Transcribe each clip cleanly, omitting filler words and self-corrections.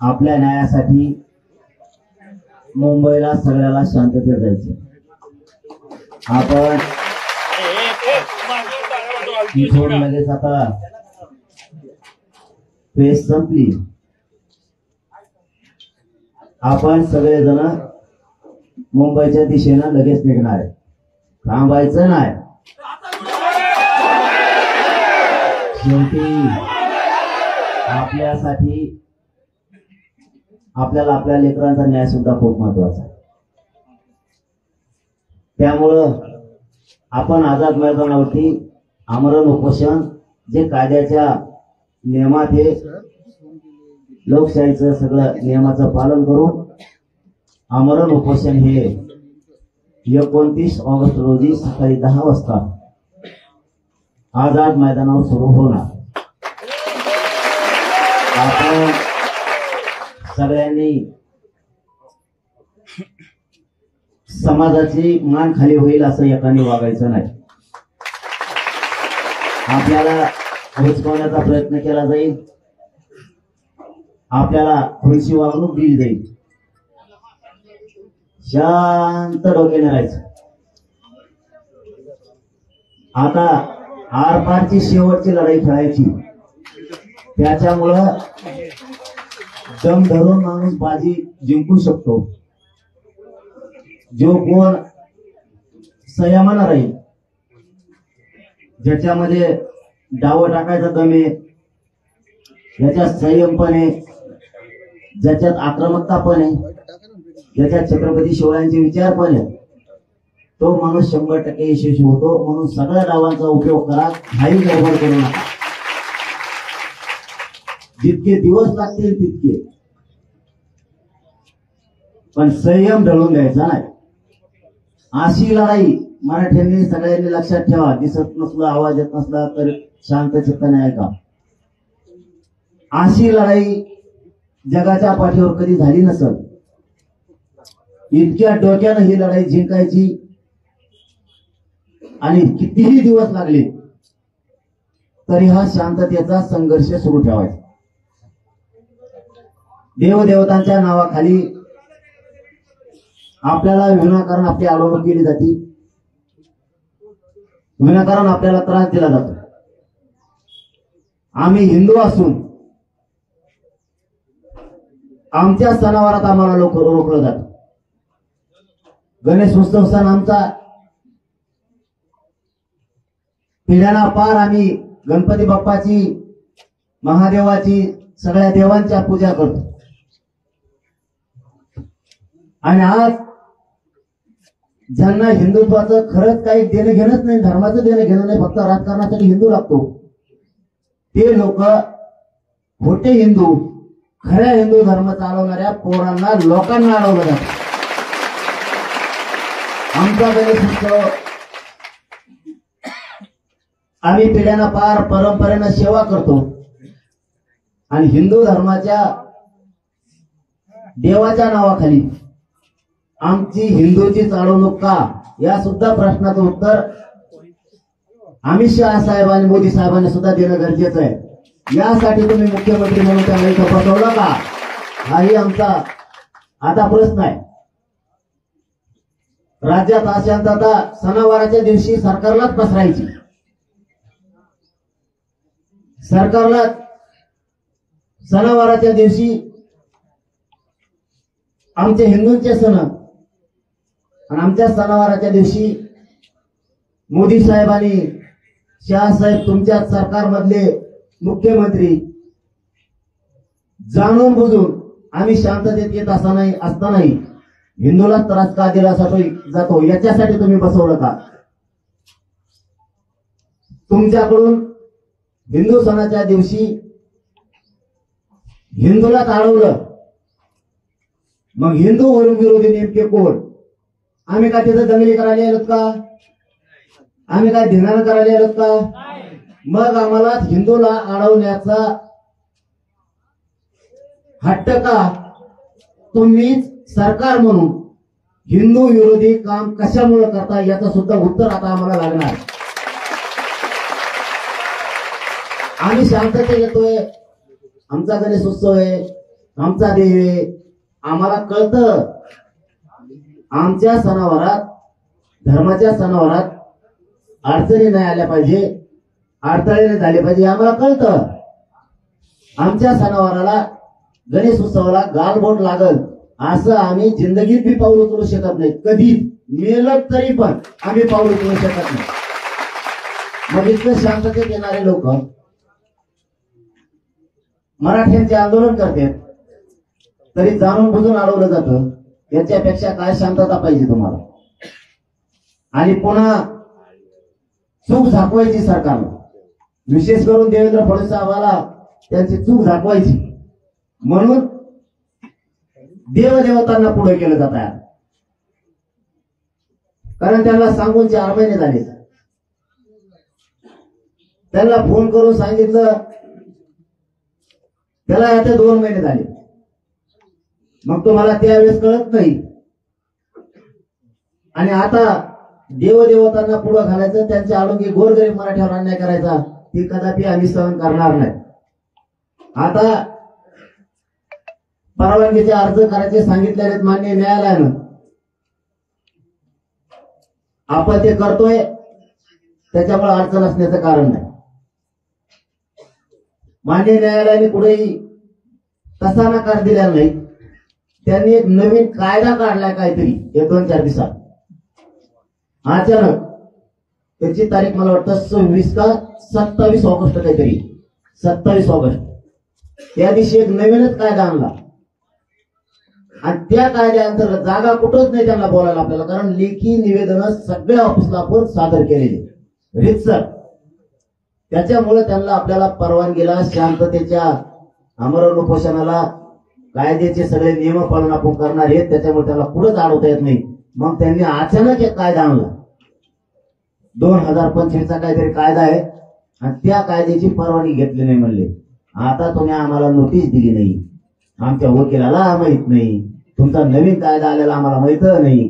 आपल्या न्यायासाठी मुंबईला सगळ्याला शांततेत जायचं। आपण इथून लगेच आता प्रेस संपली, आपण सगळेजण मुंबईच्या दिशेनं लगेच निघणार आहे, थांबायचं नाही। शेवटी आपल्यासाठी आपल्याला आपल्या लेकरांचा न्याय सुद्धा खूप महत्वाचा आहे। त्यामुळं आपण आझाद मैदानावरती आमरण उपोषण जे कायद्याच्या नियमात हे लोकशाहीचं सगळं नियमाचं पालन करून आमरण उपोषण हे 29 ऑगस्ट रोजी सकाळी 10 वाजता आझाद मैदानावर सुरू होणार। आपण सगळ्यांनी समाजाची मान खाली होईल असं एकाने वागायचं नाही। आपल्याला हुसकावण्याचा प्रयत्न केला जाईल, आपल्याला खुर्ची वागणूक दिली जाईल, शांत डोक्याने राहायचं। आता आरपारची शेवटची लढाई खेळायची, त्याच्यामुळं दम धरून माणूस बाजी जिंकू शकतो। जो कोण संयमानं राहील, ज्याच्यामध्ये डाव टाकायचा दम आहे, ज्याच्यात संयम पण आहे, ज्याच्यात आक्रमकता पण आहे, ज्याच्यात छत्रपती शिवरायांचे विचार पण आहे, तो माणूस 100% यशस्वी होतो। म्हणून सगळ्या डावांचा उपयोग करा, काही गडबड करू नका। जितके दिवस लागतील तितके, पण संयम ढळून द्यायचा नाही। अशी लढाई मराठ्यांनी सगळ्यांनी लक्षात ठेवा। दिसत नसलं, आवाज येत नसला तर शांत चित्ताने ऐका। अशी लढाई जगाच्या पाठीवर कधी झाली नसेल। इतक्या डोक्यानं ही लढाई जिंकायची आणि कितीही दिवस लागले तरी हा शांततेचा संघर्ष सुरू ठेवायचा। देवदेवतांच्या नावाखाली आपल्याला विनाकारण आपली अडवणूक केली जाते, विनाकारण आपल्याला त्रास दिला जातो। आम्ही हिंदू असून आमच्या सणावारात आम्हाला लोक रोखलं जातं। गणेश उत्सव सण आमचा, पिढ्याना पार आम्ही गणपती बाप्पाची, महादेवाची, सगळ्या देवांच्या पूजा करतो। आणि आज ज्यांना हिंदुत्वाचं खरंच काही देणं घेणंच नाही, धर्माचं देणं घेणं नाही, फक्त राजकारणासाठी हिंदू लागतो, ते लोक खोटे हिंदू खऱ्या हिंदू धर्म चालवणाऱ्या पोरांना, लोकांना अडवलं जातं। आमचा गणेश उत्सव आम्ही पिढ्यांना पार परंपरेनं सेवा करतो आणि हिंदू धर्माच्या देवाच्या नावाखाली आमची हिंदूची चालवणूक का, या सुद्धा प्रश्नाचं उत्तर अमित शहा साहेबांनी, मोदी साहेबांनी सुद्धा देणं गरजेचं आहे। यासाठी तुम्ही मुख्यमंत्री म्हणून त्यांना इथं बसवलं का, हाही आमचा आता प्रश्न आहे। राज्यात अशांतता सणावाराच्या दिवशी सरकारलाच पसरायची, सरकारला सणावाराच्या दिवशी आमचे हिंदूंचे सण आणि आमच्या सणावाराच्या दिवशी मोदी साहेब आणि शहा साहेब, तुमच्या सरकारमधले मुख्यमंत्री जाणून बुजून आम्ही शांततेत येत असतानाही हिंदूला त्रास का दिला जातो, याच्यासाठी तुम्ही बसवलं का? तुमच्याकडून हिंदू सणाच्या दिवशी हिंदूलाच अडवलं, मग हिंदू विरोधी नेमके कोण? आम्ही काय तिथं दंगली करायला आलोत का? आम्ही काय धिंगाणा करायला आलोत का? मग आम्हाला हिंदूला अडवण्याचा हट्ट का? तुम्ही सरकार म्हणून हिंदू विरोधी काम कशामुळे करता, याचं सुद्धा उत्तर आता आम्हाला लागणार। आम्ही शांततेत येतोय, आमचा गणेश उत्सव आहे, आमचा देव आहे, आम्हाला कळतं. आमच्या सणावारात, धर्माच्या सणावारात अडचणी नाही आल्या पाहिजे, अडथळे नाही झाले पाहिजे, आम्हाला कळतं. आमच्या सणावाराला, गणेश उत्सवाला गालबोट लागल असं आम्ही जिंदगीत बी पाऊल उचलू शकत नाही. कधी मेलं तरी पण आम्ही पाऊल उचलू शकत नाही. मग इतकं शांततेत येणारे लोक मराठ्यांचे आंदोलन करतात, तरी जाणून बुजून अडवलं जातं. याच्यापेक्षा काय शांतता पाहिजे तुम्हाला? आणि पुन्हा चूक झाकवायची सरकारला, विशेष करून देवेंद्र फडणवीस साहेबाला त्यांची चूक झाकवायची म्हणून देवदेवतांना पुढे केलं जात आहे. कारण त्यांना सांगून 4 महिने झाले. त्यांना फोन करून सांगितलं, त्याला आता 2 महिने झाले. मग तुम्हाला त्यावेळेस कळत नाही. आणि आता देवदेवतांना पुढे घालायचं, त्यांच्या आडोगी गोरगरीब मराठ्यावर अन्याय करायचा, ही कदापि आम्ही सहन करणार नाही. आता परवानगीचे अर्ज करायचे सांगितलेले मान्य न्यायालयानं, आपण ते करतोय, त्याच्यामुळे अडचण असण्याचं कारण नाही. मान्य न्यायालयाने कुठेही तसा नकार दिला नाही. त्यांनी एक नवीन कायदा काढलाय काहीतरी 1-2-4 दिवसात. अचानक त्याची तारीख मला वाटतं 26 का 27 ऑगस्ट काहीतरी, 27 ऑगस्ट, त्या दिवशी एक नवीनच कायदा आणला. आणि त्या कायद्याअंतर्गत जागा कुठंच नाही त्यांना बोलायला आपल्याला, कारण लेखी निवेदन सगळ्या ऑफिसला आपण सादर केलेले रितसर. त्याच्यामुळे त्यांना आपल्याला परवानगीला, शांततेच्या आमरण उपोषणाला, कायद्याचे सगळे नियम पाळून आपण करणार आहेत. त्याच्यामुळे त्याला पुढेच अडवता येत नाही. मग त्यांनी अचानक एक कायदा आणला, 2025चा काहीतरी कायदा आहे, आणि त्या कायद्याची परवानगी घेतली नाही. म्हणले आता तुम्ही आम्हाला नोटीस दिली नाही, आमच्या वकिलाला माहित नाही, तुमचा नवीन कायदा आलेला आम्हाला माहित नाही.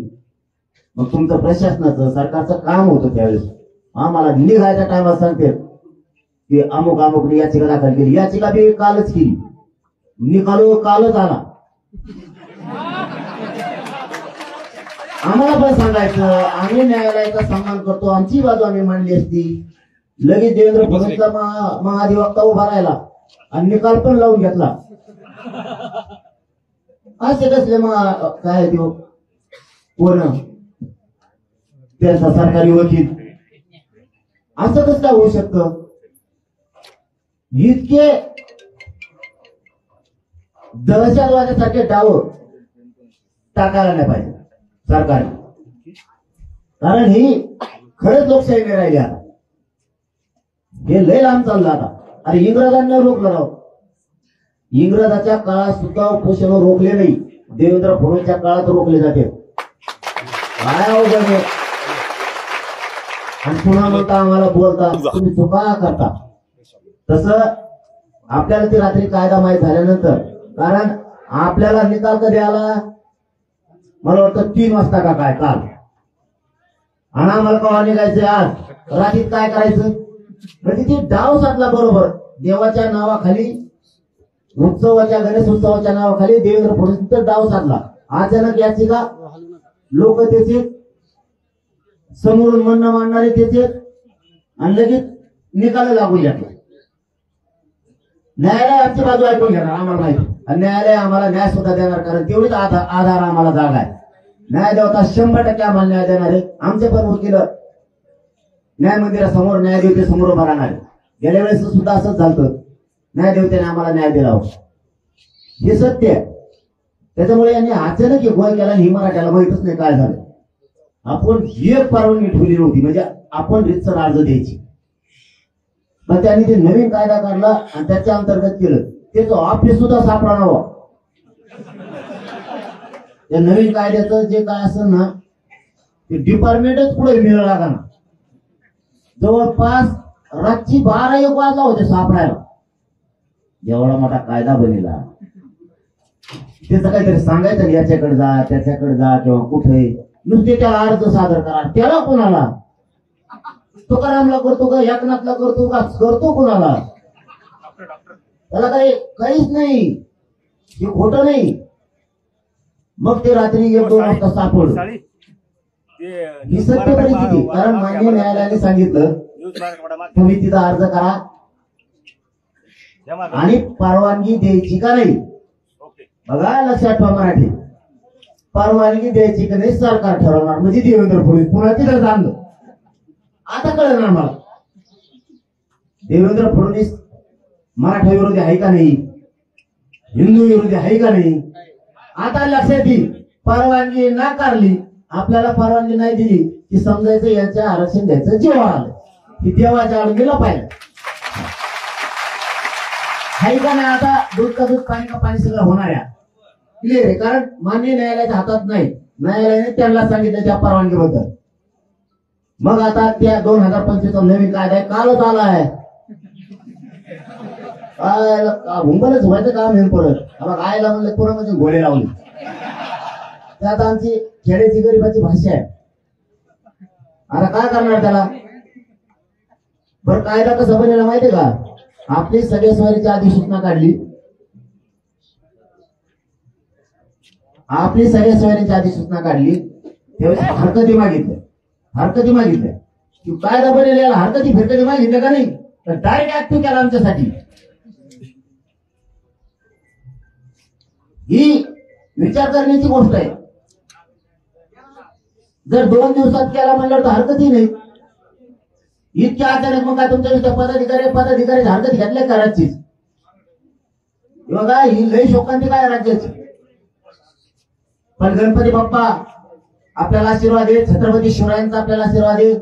मग तुमचं प्रशासनाचं, सरकारचं काम होतं त्यावेळेस. आम्हाला निघायच्या टायमाला सांगते की अमुक अमुक याचिका दाखल केली, याचिका बी कालच केली, निकाल कालच आला. आम्हाला पण सांगायचं, आम्ही न्यायालयाचा सन्मान करतो, आमची बाजू आम्ही मांडली असती. लगेच देवेंद्र फडणवीसचा महाधिवक्ता उभा राहिला आणि निकाल पण लावून घेतला. असे कसले काय देऊ कोण त्यांचा सरकारी वकील, असं कसं काय होऊ शकतं? इतके दहशतवादासारखे डाव टाकायला नाही पाहिजे सरकारने, कारण ही खरंच लोकशाही नाही राहिली. आता हे लय लांब चाललं. आता अरे इंग्रजांना रोखलं राव, इंग्रजाच्या काळात सुद्धा उपोषण रोखले नाही, देवेंद्र फडणवीसच्या काळात रोखले जाते. काय अवघड आहे. आणि पुन्हा म्हणता आम्हाला बोलता तुम्ही चुका करता. तसं आपल्याला ती रात्री कायदा माहीत झाल्यानंतर, कारण आपल्याला निकाल कधी आला मला वाटतं 3 वाजता का काय काल, आणि आम्हाला कवा निघायचं आज रात्रीत काय करायचं. म्हणजे ती डाव साधला बरोबर. देवाच्या नावाखाली, उत्सवाच्या, गणेश उत्सवाच्या नावाखाली देवेंद्र फडणवीस डाव साधला. अचानक याचिका लोक त्याचे समोरून म्हणणं मांडणारे त्याचे, आणि लगेच निकाल लागू घेतला. न्यायालय आमची बाजू ऐकून घेणार आम्हाला माहिती, आणि न्यायालय आम्हाला न्याय सुद्धा देणार, कारण तेवढीच आधार आम्हाला जागा आहे. न्याय देवता 100% आम्हाला न्याय देणार आहे. आमचे पण वकील न्याय मंदिरासमोर, न्यायदेवतेसमोर उभा राहणार आहे. गेल्या वेळेस सुद्धा असंच झालं, न्यायदेवतेने आम्हाला न्याय दिला होता, हे सत्य आहे. त्याच्यामुळे यांनी अचानक एक गोळ केला, ही मराठ्याला माहितच नाही काय झालं. आपण एक परवानगी ठेवली नव्हती, म्हणजे आपण रितसर अर्ज द्यायची. पण त्यांनी ते नवीन कायदा काढला आणि त्याच्या अंतर्गत केलं. त्याचं ऑफिस सुद्धा सापडा नव्हा. त्या नवीन कायद्याचं जे काय असेल ना, ते डिपार्टमेंटच पुढे मिळू लागा ना. जवळपास रात्री 12-1 वाजला होते सापडायला. एवढा मोठा कायदा बनेला, त्याचं काहीतरी सांगायचं, याच्याकडे जा, त्याच्याकडे जा, किंवा कुठे नुसते त्याला अर्ज सादर करा. त्याला कोणाला? तुकारामला करतो का, एकनाथला करतो का, करतो कोणाला? त्याला काहीच नाही. हे खोटं नाही. मग ते रात्री 1-2 वाजता सापडलं ही सत्य परिस्थिती. कारण मान्य न्यायालयाने सांगितलं तुम्ही तिथं अर्ज करा आणि परवानगी द्यायची का नाही. बघा लक्षात ठेवा मराठी, परवानगी द्यायची का नाही सरकार ठरवणार. म्हणजे देवेंद्र फडणवीस पुन्हा तिथं जाणलं. आता कळणार मला देवेंद्र फडणवीस मराठा विरोधी आहे का नाही, हिंदू विरोधी आहे का नाही. आता लक्षात येईल. परवानगी नाकारली, आपल्याला परवानगी नाही दिली की समजायचं यांच्या आरक्षण द्यायचं जेव्हा आलं की देवाच्या आड गेलं पाहिजे. आहे का नाही. आता दूध का दूध पाणी का पाणी सगळं होणार आहे. क्लिअर आहे. कारण मान्य न्यायालयाच्या हातात नाही. न्यायालयाने त्यांना सांगितलं त्या परवानगीबद्दल. मग आता त्या 2025 नवीन कायदा आहे, कालच आला आहे. हुंबलच व्हायचं काम हे परत आयला म्हणलं पुन्हा म्हणजे घोडे लावले. त्यात आमची खेड्याची गरीबाची भाषा आहे. आता काय करणार त्याला. बरं कायदा कसा बनेला माहितीये का. आपली सगळ्या स्वारीची अधिसूचना काढली, आपली सगळ्या स्वारीची अधिसूचना काढली त्यावेळेस हरकती मागितल्या की कायदा बनेल हरकती फिरकती मागितल्या का नाही. तर डायरेक्ट ऍक्टिव्ह केला आमच्यासाठी. ही विचार करण्याची गोष्ट आहे. जर 2 दिवसात केला म्हणलं तर हरकतही नाही. इतक्या अचानक मग काय तुमच्या पदाधिकारी हरकत घेतल्या करायचीच. बघा ही लई शोकांती काय राज्याची. पण गणपती बाप्पा आपल्याला आशीर्वाद दे, छत्रपती शिवरायांचा आपल्याला आशीर्वाद दे,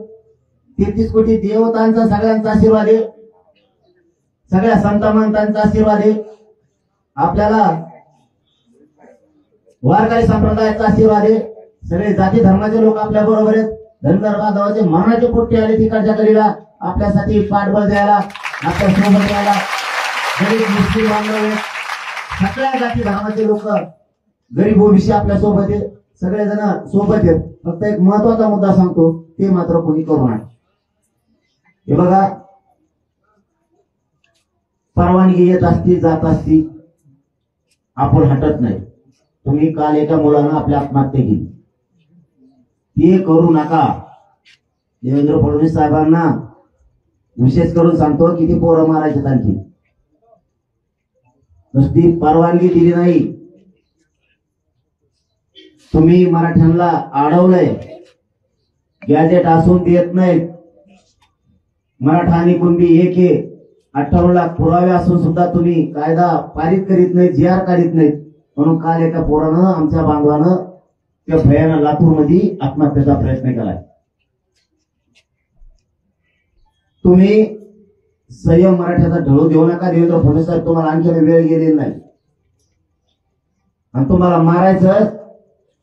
33 कोटी देवतांचा सगळ्यांचा आशीर्वाद दे, सगळ्या संत महंतांचा आशीर्वाद दे, आपल्याला वारकरी संप्रदायाचा आशीर्वाद आहे. सगळे जाती धर्माचे लोक आपल्या बरोबर आहेत. धनगर बांधवाचे मरणाचे पोट्टे आले तिकडच्या करीला आपल्यासाठी पाठबळ द्यायला, आपल्या सोबत द्यायला. गरीब मुस्लिम बांधव सगळ्या जाती धर्माचे लोक गरीब ओबीसी आपल्या सोबत आहेत. सगळेजण सोबत आहेत. फक्त एक महत्वाचा मुद्दा सांगतो, ते मात्र कोणी करू नये. हे बघा परवानगी येत असती जात असती आपण हटत नाही. तुम्ही काल एका मुलानं आपल्या आत्महत्या केली, ते करू नका. देवेंद्र फडणवीस साहेबांना विशेष करून सांगतो किती पोरं मारायचे आणखी. नुसती परवानगी दिली नाही, तुम्ही मराठ्यांना अडवलंय. गॅजेट असून देत नाहीत. मराठा आणि कुणबी एक आहे. 58 लाख पुरावे असून सुद्धा तुम्ही कायदा पारित करीत नाहीत, GR काढीत नाहीत. म्हणून काल एका पोरानं आमच्या बांधवानं त्या भयानं लातूर मध्ये आत्महत्येचा प्रयत्न केलाय. तुम्ही संयम मराठ्याचा ढळू देऊ नका. देवेंद्र फडणवीस साहेब तुम्हाला आणखी वेळ गेलेली नाही आणि तुम्हाला मारायचं.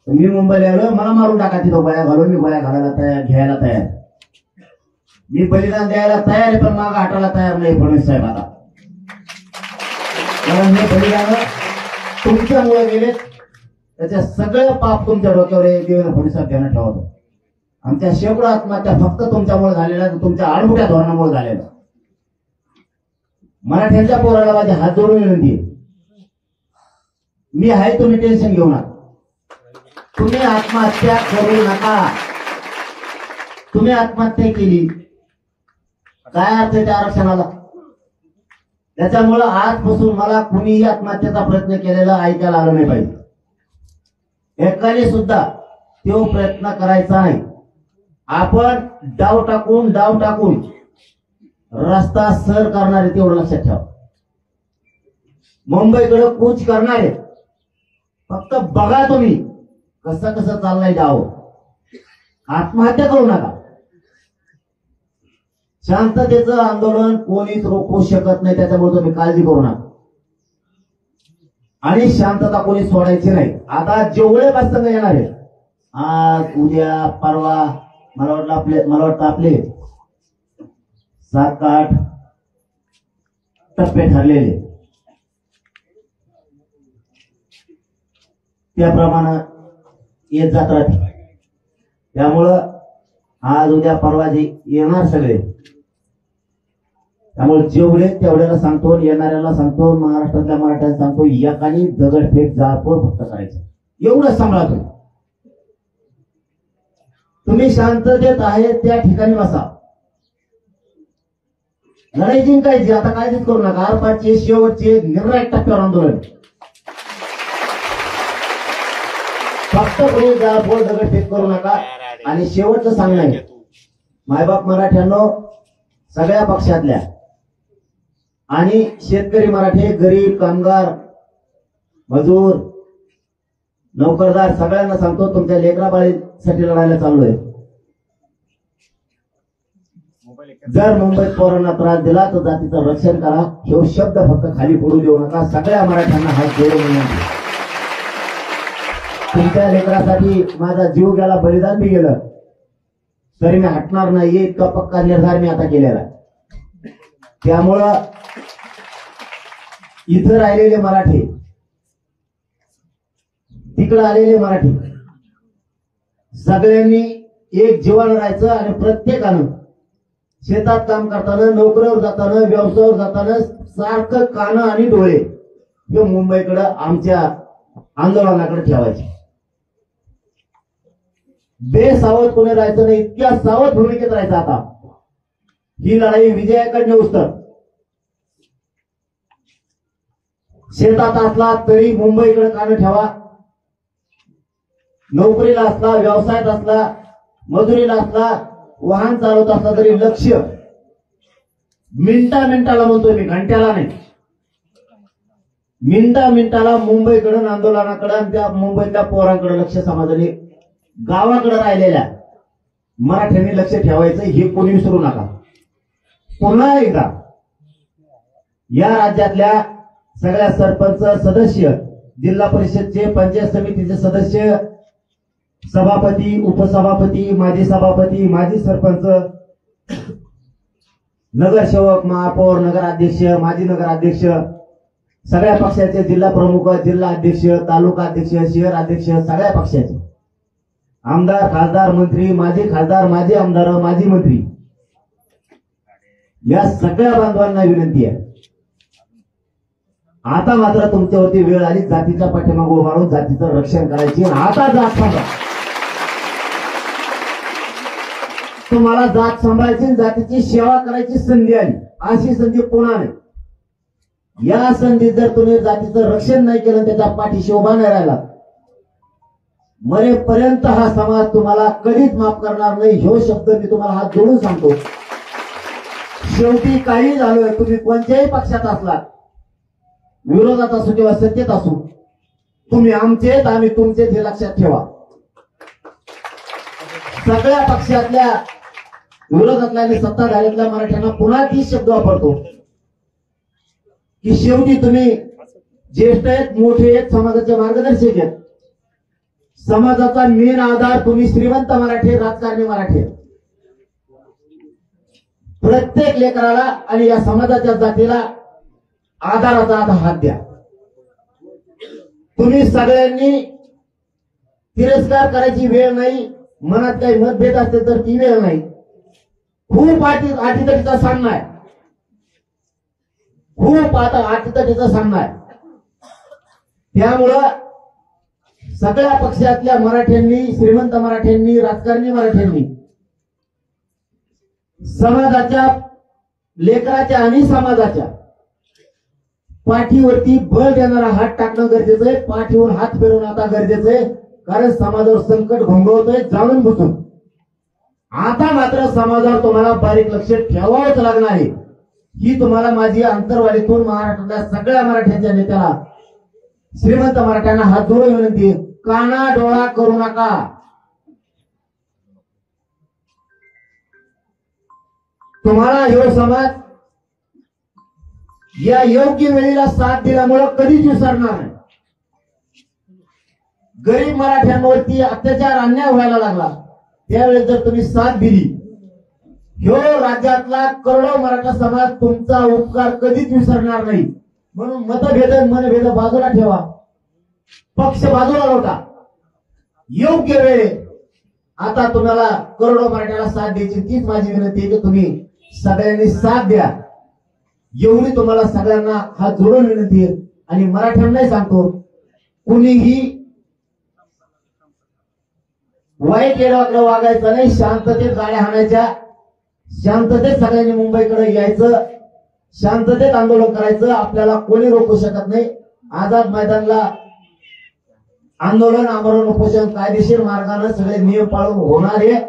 मी मुंबईला आलो, मला मारून टाका तिथं गोळ्या घालून. मी गोळ्या घालायला तयार, घ्यायला तयार, मी बलिदान द्यायला तयार आहे. पण मागं हटायला तयार नाही फडणवीस साहेब. आता कारण हे बलिदान तुमच्यामुळे गेले, त्याच्या सगळं पाप तुमच्या डोक्यावर देवेंद्र फडणवीस साहेब ध्यानात ठेवतो. आमच्या शेकडो आत्महत्या फक्त तुमच्यामुळे झालेल्या, तुमच्या आडमुठ्या धोरणामुळे झालेल्या. मराठ्यांच्या पोराला माझे हात जोडून विनंती, मी आहे, तुम्ही टेन्शन घेऊ नका. तुम्ही आत्महत्या करू नका. तुम्ही आत्महत्या केली काय अर्थ त्या आरक्षणाला. त्याच्यामुळं आजपासून मला कुणीही आत्महत्येचा प्रयत्न केलेला ऐकायला आलं नाही पाहिजे. एकाने सुद्धा तो प्रयत्न करायचा नाही. आपण डाव टाकून रस्ता सर करणारे तेवढं लक्षात ठेवा. मुंबईकडे कूच करणारे फक्त बघा तुम्ही कसं कसं चाललंय डाव. आत्महत्या करू नका. शांततेचं आंदोलन कोणीच रोखू शकत नाही, त्याच्यामुळे तुम्ही काळजी करू नका. आणि शांतता कोणी सोडायची नाही. आता जेवढे प्रसंग येणार आहे आज उद्या परवा, मला वाटतं आपले 7 का 8 टप्पे ठरलेले, त्याप्रमाणे येत जात राहते. त्यामुळं आज उद्या परवा जे येणार सगळे त्यामुळे जेवढे तेवढ्याला सांगतो, येणाऱ्याला सांगतो, महाराष्ट्रातल्या मराठ्यांना सांगतो, एकानी दगडफेक जाळपोळ फक्त करायचं, एवढंच सांभाळा तुम्ही शांततेत आहे त्या ठिकाणी बसा. लढाई जिंकायची, आता काळजीच करू नका. आरपारचे शेवटचे निर्णायक टप्प्यावर आंदोलन. फक्त कोणी जाळपोळ दगडफेक करू नका. आणि शेवटचं सांगणं आहे, मायबाप मराठ्यांनो, सगळ्या पक्षातल्या आणि शेतकरी मराठे, गरीब, कामगार, मजूर, नोकरदार सगळ्यांना सांगतो, तुमच्या लेकराबाळीसाठी लढायला चाललोय. जर मुंबईत पोरांना त्रास दिला तर जातीचं रक्षण करा. हे शब्द फक्त खाली पडू देऊ नका. सगळ्या मराठ्यांना हात जोडून विनंती. तुमच्या लेकरासाठी माझा जीव गेला, बलिदान बी गेलं, तरी मी हटणार नाही, इतका पक्का निर्धार मी आता केलेला. त्यामुळं इथं राहिलेले मराठी, तिकडे आलेले मराठी, सगळ्यांनी एक जीवन राहायचं. आणि प्रत्येकानं शेतात काम करताना, नोकरीवर जाताना, व्यवसायावर जाताना सारखं कान आणि डोळे हे मुंबईकडे, आमच्या आंदोलनाकडे ठेवायचे. बेसावध कोणी राहायचं नाही, इतक्या सावध भूमिकेत राहायचं. आता ही लढाई विजयाकडे नेऊस तर, शेतात असला तरी मुंबईकडे कान ठेवा, नोकरीला असला, व्यवसायात असला, मजुरीला असला, वाहन चालवत असला तरी लक्ष मिनिटाला म्हणतोय मी, घंट्याला नाही, मिनिटाला मुंबईकडे, आंदोलनाकडे आणि त्या मुंबईतल्या पोरांकडे लक्ष समाजाने, गावाकडे राहिलेल्या मराठ्यांनी लक्ष ठेवायचं, हे कोणी विसरू नका. पुन्हा एकदा या राज्यातल्या सगळ्या सरपंच, सदस्य, जिल्हा परिषदचे, पंचायत समितीचे सदस्य, सभापती, उपसभापती, माजी सभापती, माजी सरपंच, नगरसेवक, महापौर, नगराध्यक्ष, माजी नगराध्यक्ष, सगळ्या पक्षाचे जिल्हा प्रमुख, जिल्हा अध्यक्ष, तालुका अध्यक्ष, शहर अध्यक्ष, सगळ्या पक्षाचे आमदार, खासदार, मंत्री, माजी खासदार, माजी आमदार, माजी मंत्री, या सगळ्या बांधवांना विनंती आहे, आता मात्र तुमच्यावरती वेळ आली जातीच्या पाठीमागे उभा राहून जातीचं रक्षण करायची. आता जात सांगा, तुम्हाला जात सांभाळायची, जातीची सेवा करायची संधी आली. अशी संधी पुन्हा नाही. या संधीत जर तुम्ही जातीचं रक्षण नाही केलं, त्याच्या पाठीशी उभा नाही राहिला, मरेपर्यंत हा समाज तुम्हाला कधीच माफ करणार नाही. ह्यो शब्द मी तुम्हाला हात जोडून सांगतो. शेवटी काही झालं, तुम्ही कोणत्याही पक्षात असलात, विरोधात असू किंवा सत्तेत असू, तुम्ही आमचेत, आम्ही तुमचेत, हे लक्षात ठेवा. सगळ्या पक्षातल्या, विरोधातल्या आणि सत्ताधाऱ्यातल्या मराठ्यांना पुन्हा तीच शब्द वापरतो की शेवटी तुम्ही ज्येष्ठ आहेत, मोठे आहेत, समाजाचे मार्गदर्शक आहेत, समाजाचा मेन आधार तुम्ही श्रीमंत मराठी, राजकारणी मराठी. प्रत्येक लेकराला आणि या समाजाच्या जातीला आधाराचा हात द्या. तुम्ही सगळ्यांनी तिरस्कार करायची वेळ नाही. मनात काही मतभेद असते तर ती वेळ नाही. खूप अटीतटीचा सामना आहे, खूप आता अटीतटीचा सामना आहे. त्यामुळं सगळ्या पक्षातल्या मराठ्यांनी, श्रीमंत मराठ्यांनी, राजकारणी मराठ्यांनी समाजाच्या, लेकराच्या आणि समाजाच्या पाठीवरती बळ देणारा हात टाकणं गरजेचं आहे. पाठीवर हात फिरवणं आता गरजेचं आहे, कारण समाजावर संकट घोंघवतोय जाणून बुजून. आता मात्र समाजावर तुम्हाला बारीक लक्ष ठेवावंच लागणार आहे. ही तुम्हाला माझी अंतरवालीतून महाराष्ट्रातल्या सगळ्या मराठ्यांच्या नेत्याला, श्रीमंत मराठ्यांना हात जोडून विनंती, काना डोळा करू नका. तुम्हाला हे समाज या योग्य वेळेला साथ दिल्यामुळे कधीच विसरणार नाही. गरीब मराठ्यांवरती अत्याचार, अन्याय व्हायला लागला, त्यावेळेस जर तुम्ही साथ दिली, ह्यो राज्यातला करोडो मराठा समाज तुमचा उपकार कधीच विसरणार नाही. म्हणून मतभेद, मनभेद बाजूला ठेवा, पक्ष बाजूला लोटा. योग्य वेळे आता तुम्हाला करोडो मराठ्याला साथ द्यायची, तीच माझी विनंती आहे की तुम्ही सगळ्यांनी साथ द्या. एवढी तुम्हाला सगळ्यांना हात जोडून विनंती आहे. आणि मराठ्यांनाही सांगतो, कुणीही वाईट येडवाकडे वागायचं नाही, शांततेत गाड्या हाणायच्या, शांततेत सगळ्यांनी मुंबईकडे यायचं, शांततेत आंदोलन करायचं. आपल्याला कोणी रोखू शकत नाही. आझाद मैदानला आंदोलन, आमरण उपोषण कायदेशीर मार्गाने सगळे नियम पाळून होणार आहे.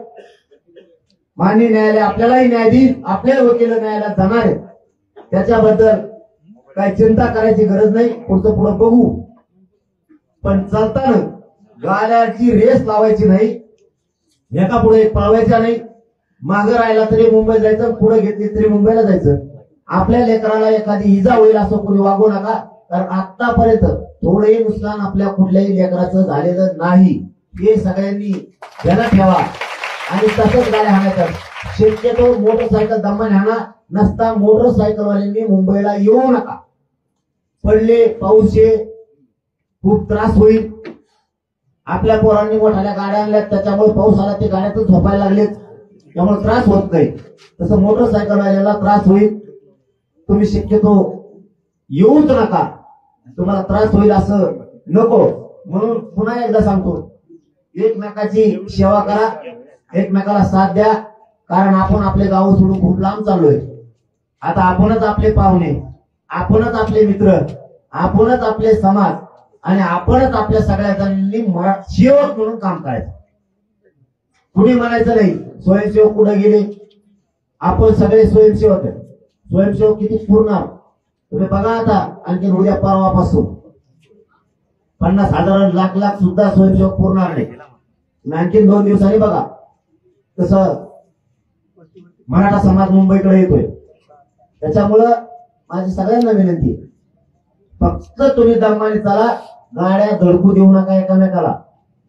माननीय न्यायालय आपल्यालाही न्याय देईल, आपले वकील न्यायालयात जाणार आहे. त्याच्याबद्दल काही चिंता करायची गरज नाही. पुढचं पुढं बघू. पण चालताना गाड्याची रेस लावायची नाही, एका पुढे एक पळवायचा नाही. मागे राहिला तरी मुंबई जायचं, पुढे घेतली तरी मुंबईला जायचं. आपल्या लेकराला एखादी इजा होईल असं कोणी वागू नका. कारण आतापर्यंत थोडंही नुकसान आपल्या कुठल्याही लेकराचं झालेलं नाही. हे सगळ्यांनी ध्यानात ठेवा. आणि तसंच गाड्या हाणायच्या. शक्यतो मोटरसायकल दमाने हाणा, नसता मोटरसायकलवाल्यांनी मुंबईला येऊ नका. पडले पाऊस खूप त्रास होईल. आपल्या पोरांनी मोठ्या गाड्या आणल्यात, त्याच्यामुळे पाऊस आला ते गाड्यातच झोपायला लागलेत, त्यामुळे त्रास होत नाही. तसं मोटरसायकलवाल्याला त्रास होईल. तुम्ही शक्यतो येऊच नका, तुम्हाला त्रास होईल असं नको. म्हणून पुन्हा एकदा सांगतो, एकमेकाची सेवा करा, एकमेकाला साथ द्या. कारण आपण आपले गाव सोडून खूप लांब चाललोय. आता आपणच आपले पाहुणे, आपणच आपले मित्र, आपणच आपले समाज आणि आपणच आपल्या सगळ्या जणांनी सेवक म्हणून काम करायचं. कुणी म्हणायचं नाही स्वयंसेवक कुठे गेले. आपण सगळे स्वयंसेवक आहे. स्वयंसेवक किती पुरणार तुम्ही बघा. आता आणखी उद्या परवापासून 50,000 लाख सुद्धा स्वयंसेवक पुरणार नाही. आणखीन 2 दिवसांनी बघा तसं मराठा समाज मुंबईकडे येतोय. त्याच्यामुळं माझी सगळ्यांना विनंती, फक्त तुम्ही दमाने चला, गाड्या धडकू देऊ नका एकामेकाला.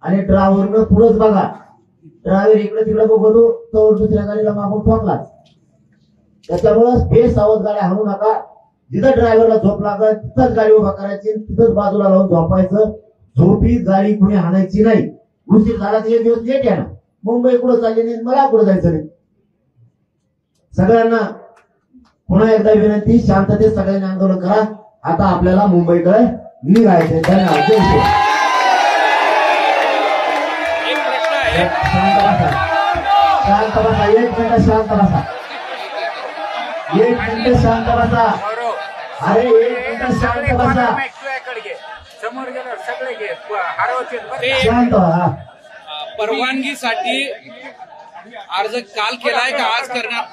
आणि ड्रायव्हरनं पुढेच बघा. ड्रायव्हर इकडे तिकडे बघतो तर दुसऱ्या गाडीला मागून ठोकला. त्याच्यामुळं बेसावध गाड्या हाणू नका. जिथं ड्रायव्हरला झोप लागत तिथंच गाडी उभा करायची, तिथंच बाजूला लावून झोपायचं. झोपीत गाडी कुणी हाणायची नाही. उशीर झाला तर 1 दिवस लेट या ना. मुंबई कुठं चालली नाही, मला कुठं जायचं नाही. सगळ्यांना पुन्हा एकदा विनंती, शांततेत सगळ्यांनी आंदोलन करा. आता आपल्याला मुंबईकडे निघायचे. धन्यवाद. जय श्री. शांत बसा, शांत बसा. 1 मिनिट शांत बसा. 1 मिनिट शांत बसा. अरे 1 मिनिट शांत बसा. शांत व्हा. परवानगीसाठी अर्ज काल केलाय का आज करणार?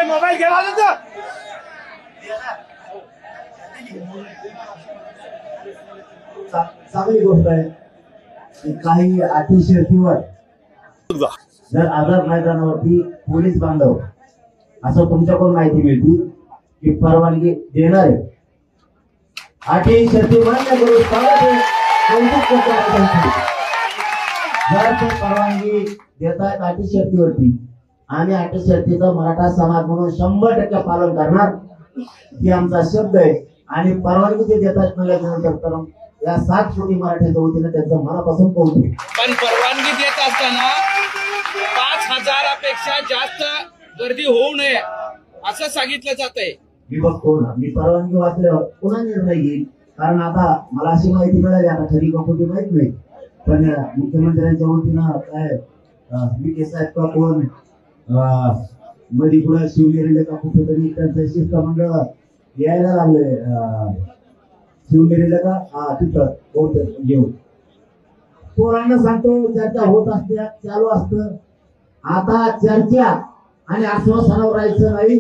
मोबाईल घ्या. चांगली गोष्ट आहे की काही अटी शर्तीवर जर आझाद मैदानावरती पोलीस बांधव असं तुमच्याकडून माहिती मिळते की परवानगी देणार आहे. अटी शर्ती मान्य करून जर ते परवानगी देतात अटी शर्तीवरती, आम्ही अटी शर्तीचं मराठा समाज म्हणून 100% पालन करणार. ही आमचा शब्द आहे. आणि परवानगी ते देतात म्हणल्यानंतर या 7 कोटी मराठ्यांच्या वतीनं त्यांचं मनापासून कौतुक. पण परवानगी देत असताना 5,000 पेक्षा जास्त गर्दी होऊ नये असं सांगितलं जात आहे. मी बघतो ना, मी परवानगी वाचल्यावर पुन्हा निर्णय घेईल. कारण आता मला अशी माहिती मिळाली, आता खरी का खोटी माहित नाही, पण मुख्यमंत्र्यांच्या वतीनं काय विखे साहेब का कोण मध्ये पुढे शिवनेरीला का कुठं तरी त्यांचं शिष्टमंडळ यायला लागले. शिवनेरीला का तिथं बहुतेक घेऊन पोरांना सांगतो चर्चा होत असते, चालू असतं. आता चर्चा आणि आश्वासनावर राहायचं नाही.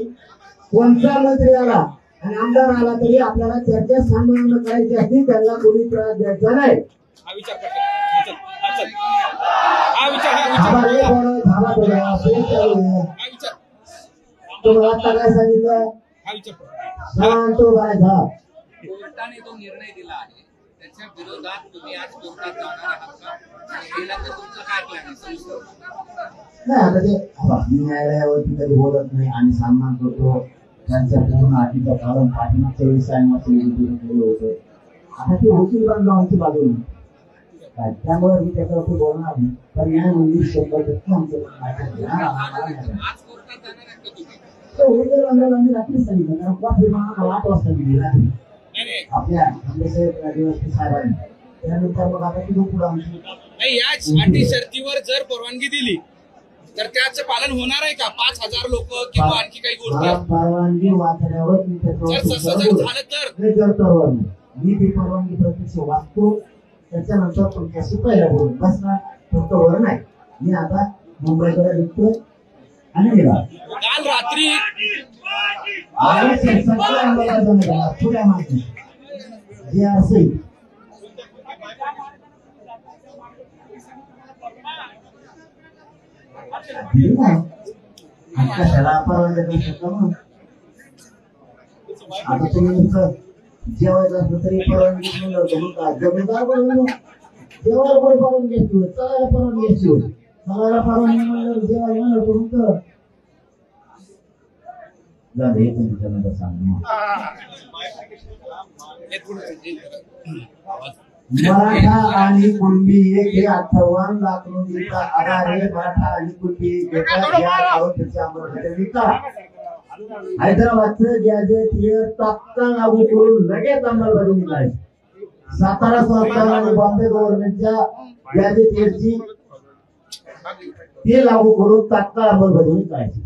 कोणता मंत्री आला आणि आमदार आला तरी आपल्याला चर्चा सन्मानानं करायची असते, त्यांना कोणी त्रास द्यायचा नाही. हा विचार करतो. तुम्हाला आता काय सांगितलं? शांत व्हायचा. कोर्टाने जो निर्णय दिला आहे त्याच्या विरोधात तुम्ही आज कोर्टात जाणार आहात का? गेल्यानंतर तुमचं काय प्लॅन आहे? नाही, आता ते न्यायालयावरती कधी बोलत नाही आणि सन्मान करतो. त्यांच्या पूर्ण अटीचं कारण पाठीमागच्या वेळेस केलं होतं. आता ते वकील बांधवांची बाजू नाही, त्यामुळे मी त्याच्यावरती बोलणार नाही. पण न्याय म्हणजे 100% आमचं आज कोर्टात जाणार आहात का तुम्ही? उद्या आम्ही रात्री सांगितलं कारण कॉफी मला 8 वाजता दिली रात्री आपल्या आदिवासी साहेबांनी. त्यानंतर मग आता ती पुढे आमची नाही, या अटी शर्तीवर जर परवानगी दिली तर त्याचं पालन होणार आहे का? 5,000 लोक किंवा आणखी काही गोष्टी परवानगी वाचण्यावर मी जर तसं जर झालं तर मी ती परवानगी प्रत्यक्ष वाचतो त्याच्यानंतर तुमच्याशी पहिला बोलून बसणार फक्त वर नाही. मी आता मुंबईकडे निघतोय आणि निघा काल रात्री पुढ्या माहिती जे असेल कशाला परवानगी देऊ शकतो मग. आता तुम्ही जेवायचं असलं तरी परवानगी जमीनदार बनवून जेवायला पण परवानगी घ्यायची होय, चलायला परवानगी घ्यायची होय. चलायला परवानगी म्हणलं जेवायला म्हणलं करून तर झालं हे तुमच्यानंतर सांग. मराठा आणि कुणबी एक हे 58 लाख रुपयाचा आधार आहे. मराठा आणि कुणबी हैदराबादचं गॅजेट हे तात्काळ लागू करून लगेच अंमलबजावणी करायची. सातारा संस्थान आणि बॉम्बे गव्हर्नमेंटच्या गॅजेट ते लागू करून तात्काळ अंमलबजावणी करायची.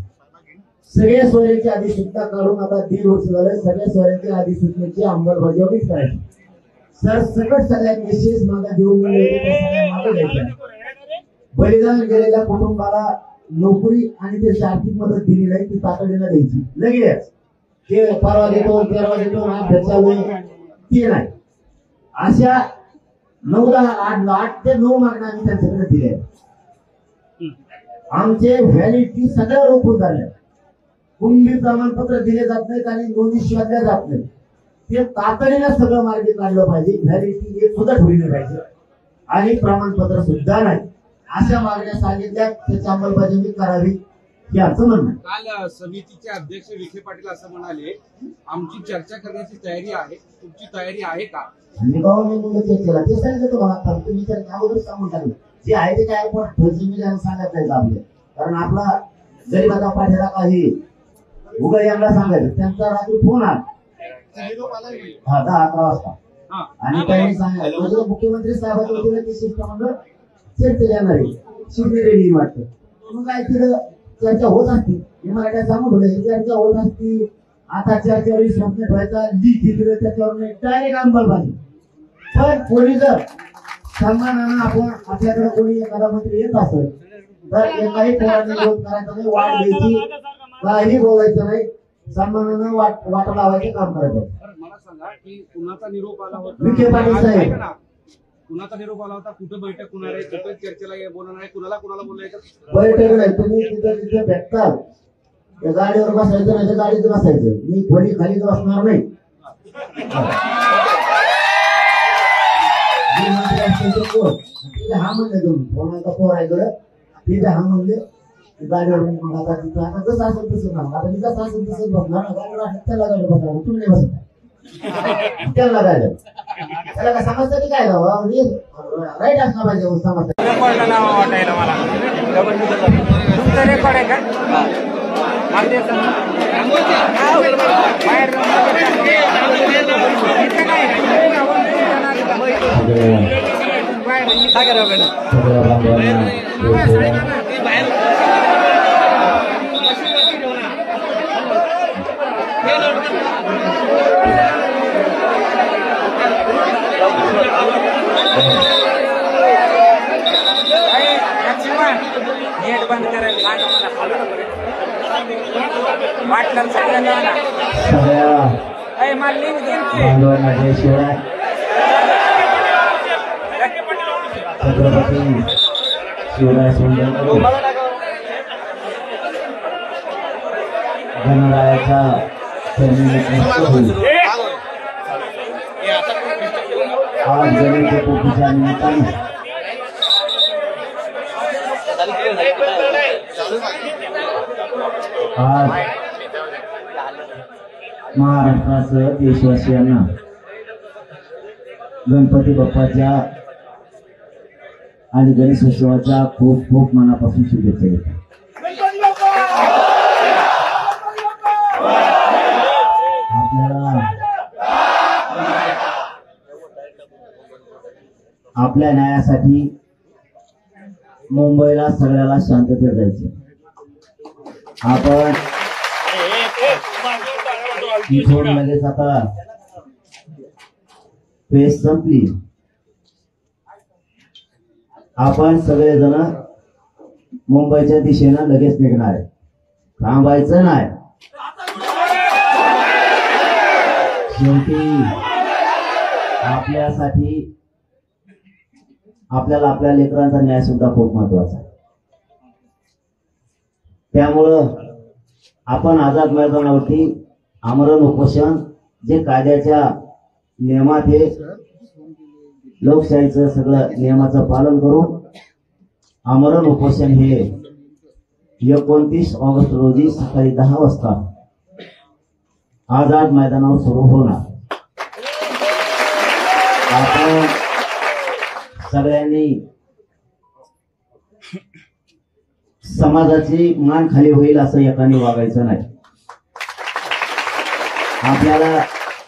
सगळ्या सोयऱ्यांची अधिसूचना काढून आता 1.5 वर्ष झाले सगळ्या सोयऱ्यांच्या अधिसूचनेची अंमलबजावणी करायची. सर सकट सगळ्यात विशेष मागा देऊन बलिदान गेलेल्या कुटुंबाला नोकरी आणि त्याची आर्थिक मदत दिली नाही ती तातडीनं द्यायची लगेच. ते परवा देतो तेरवा देतो ते नाही. अशा 9, 10, 8 ते 9 मागण्या आम्ही त्यांच्याकडे दिल्या. आमचे व्हॅलिडिटी सगळ्या रोखून झाल्या. कुणबी प्रमाणपत्र दिले जात नाहीत आणि नोंदी शोधल्या जात नाही. ते तातडीनं सगळं मार्गी काढलं पाहिजे. व्हॅलिडिटी एक सुद्धा ठेवली पाहिजे आणि प्रमाणपत्र सुद्धा नाही. अशा मागण्या सांगितल्या त्याची अंमलबजावणी करावी हे आमचं म्हणणं आहे. काल समितीचे अध्यक्ष विखे पाटील असं म्हणाले आमची चर्चा करण्याची तयारी आहे, तुमची तयारी आहे का? चर्चेला ते सांगितलं तुम्हाला तुम्ही चर्चा अगोदर सांगून टाकलं जे आहे ते काय पण सांगत नाही आपले. कारण आपला गरीबाचा पाठीला काही उगा यांना सांगायचं त्यांचा रात्री फोन आला 10-11 वाजता आणि त्यांनी सांगितलं मुख्यमंत्री साहेबांच्या वतीने ती शिष्टमंडळ चर्चेला येणार आहे. शिवने रेडी वाटतं मग काय तिथं चर्चा होत असती. हे मला काय सांगून ठेवलं चर्चा होत असती. आता चर्चेवर स्वप्न ठेवायचा लिखित दिलं त्याच्यावर डायरेक्ट अंमलबजावणी. पण कोणी जर सन्मानानं आपण आपल्याकडे कोणी एखादा मंत्री येत असेल तर एकाही पोरांनी विरोध करायचा नाही, वाट द्यायची, काही बोलायचं नाही, सन्मानानं वाट लावायचं काम करायचं. मला सांगा की कुणाचा निरोप आला होता? विखे पाटील साहेब कुणाचा निरोप आला होता? कुठं बैठक होणार आहे? कुठं चर्चेला बोलणार आहे? कुणाला बोलायचं? बैठक नाही. तुम्ही तिथे भेटताल त्या गाडीवर बसायचं नाही तर गाडीत बसायचं. मी खोली खाली बसणार नाही. हा म्हणले तुम्ही कोणाचा पोर आहे कडं तिथे हा म्हणले गाडीवर मग आता तिथं आता जसं असेल तसं ना आता मी जसं असेल तसंच बसणार गाडीवर त्याला गाडी बसणार तुम्ही नाही बसणार त्याला गाडी त्याला काय समजतं की काय राईट असणार पाहिजे समजतं. रेकॉर्ड आहे का? नेट बंद करायला वाटलं सगळ्यांना मला लिंक छत्रपती शिवराय सोंडे गणरायाचा आज गणेश चतुर्थीच्या निमित्ताने आज महाराष्ट्रासह देशवासियांना गणपती बाप्पाच्या आणि गणेशोत्सवाच्या खूप खूप मनापासून शुभेच्छा देतो. आपल्या न्यायासाठी मुंबईला सगळ्याला शांततेत जायचं. आपण इथून लगेच आता पेस संपली. आपण सगळेजण मुंबईच्या दिशेनं लगेच निघणार आहे. थांबायचं नाही. शेवटी आपल्यासाठी आपल्याला आपल्या लेकरांचा न्याय सुद्धा खूप महत्वाचा आहे. त्यामुळं आपण आझाद मैदानावरती आमरण उपोषण जे कायद्याच्या नियमात हे लोकशाहीचं सगळं नियमाचं पालन करून आमरण उपोषण हे 29 ऑगस्ट रोजी सकाळी 10 वाजता आझाद मैदानावर सुरू होणार. आपण सगळ्यांनी समाजाची मान खाली होईल असं एकाने वागायचं नाही. आपल्याला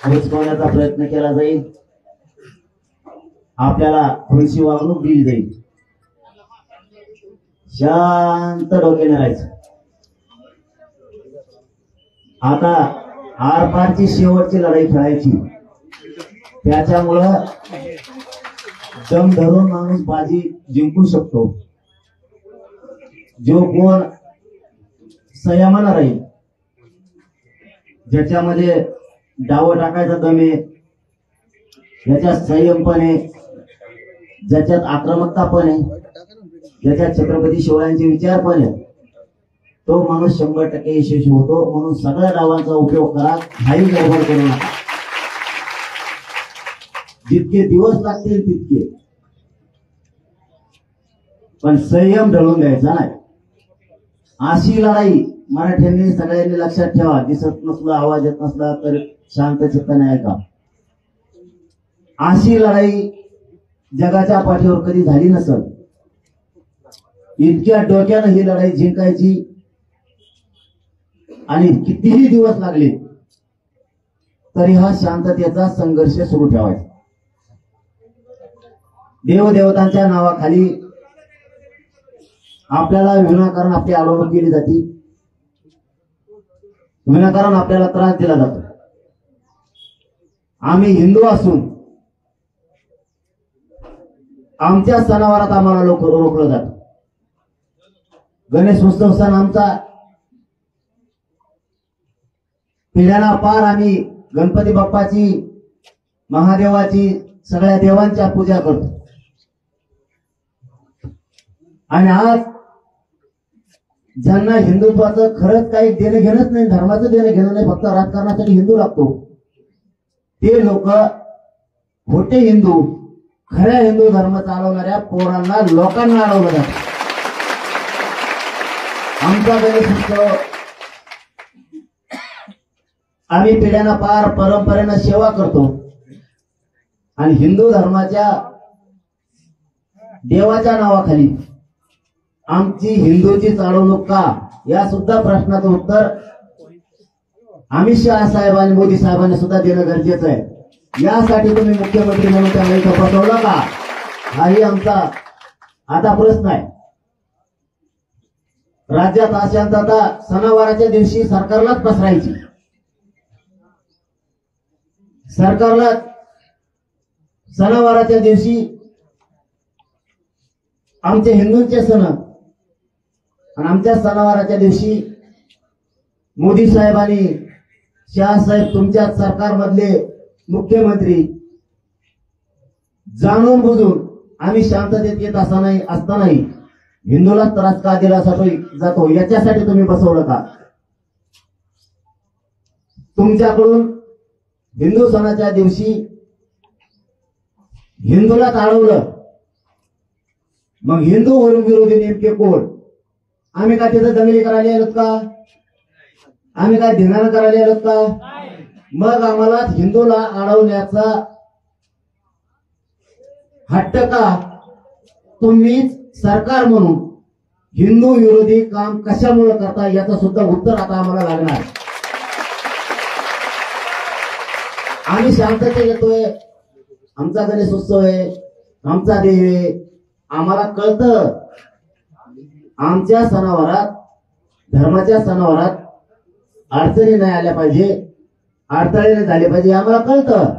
हुसकवण्याचा प्रयत्न केला जाईल. आपल्याला थोडीशी वागणूक दिली जाईल. शांत डोक्याने राहायचं. आता आरपारची शेवटची लढाई खेळायची. त्याच्यामुळं दम धरून माणूस बाजी जिंकू शकतो. जो कोण संयमानं राहील, ज्याच्यामध्ये डाव टाकायचा दम आहे, ज्याच्यात संयम पण आहे, ज्याच्यात आक्रमकता पण आहे, ज्याच्यात छत्रपती शिवरायांचे विचार पण आहे, तो माणूस 100% यशस्वी होतो. म्हणून सगळ्या डावांचा उपयोग करा. काही गडबड करू नका. जितके दिवस लागतील तितके, पण संयम ढळून द्यायचा नाही. अशी लढाई मराठ्यांनी सगळ्यांनी लक्षात ठेवा. दिसत नसलं, आवाज येत नसला तर शांत चित्ताने ऐका. अशी लढाई जगाच्या पाठीवर कधी झाली नसल. इतक्या डोक्यानं ही लढाई जिंकायची आणि कितीही दिवस लागले तरी हा शांततेचा संघर्ष सुरू ठेवायचा. देवदेवतांच्या नावाखाली आपल्याला विनाकारण आपली अडवणूक केली जाते. विनाकारण आपल्याला त्रास दिला जातो. आम्ही हिंदू असून आमच्या सणावारात आम्हाला लोक रोखलं जातं. गणेश उत्सव सण आमचा पिढ्याना पार आम्ही गणपती बाप्पाची, महादेवाची, सगळ्या देवांच्या पूजा करतो. आणि आज ज्यांना हिंदुत्वाचं खरंच काही देणं घेणंच नाही, धर्माचं देणं घेणं नाही, फक्त राजकारणासाठी हिंदू लागतो, ते लोक खोटे हिंदू खऱ्या हिंदू धर्म चालवणाऱ्या पोरांना, लोकांना अडवलं जातं. आमचा गणेश उत्सव आम्ही पिढ्यांना पार परंपरेनं सेवा करतो आणि हिंदू धर्माच्या देवाच्या नावाखाली आमची हिंदूची चालवणूक का, या सुद्धा प्रश्नाचं उत्तर अमित शहा साहेब आणि मोदी साहेबांनी सुद्धा देणं गरजेचं आहे. यासाठी तुम्ही मुख्यमंत्री म्हणून त्यांना इथं बसवलं का, हाही आमचा आता प्रश्न आहे. राज्यात अशांतता सणावाराच्या दिवशी सरकारलाच पसरायची. सरकारला सणावाराच्या दिवशी आमचे हिंदूंचे सण आणि आमच्या सणावाराच्या दिवशी मोदी साहेब आणि शहा साहेब, तुमच्या सरकारमधले मुख्यमंत्री जाणून बुजून आम्ही शांततेत येत असतानाही हिंदूला त्रास का दिला जातो, याच्यासाठी तुम्ही बसवलं का? तुमच्याकडून हिंदू सणाच्या दिवशी हिंदूलाच अडवलं. मग हिंदू विरोधी नेमके कोण? आम्ही काय तिथं दंगली करायला आलोत का? आम्ही काय धिंगाणा करायला आलोत का? मग आम्हाला हिंदूला अडवण्याचा हट्ट का? तुम्ही सरकार म्हणून हिंदू विरोधी काम कशामुळे करता, याचं सुद्धा उत्तर आता आम्हाला लागणार. आम्ही शांततेत येतोय, आमचा गणेश उत्सव आहे, आमचा देव आहे, आम्हाला कळतं आमच्या सणावारात, धर्माच्या सणावारात अडचणी नाही आल्या पाहिजे, अडथळे नाही झाले पाहिजे, आम्हाला कळतं.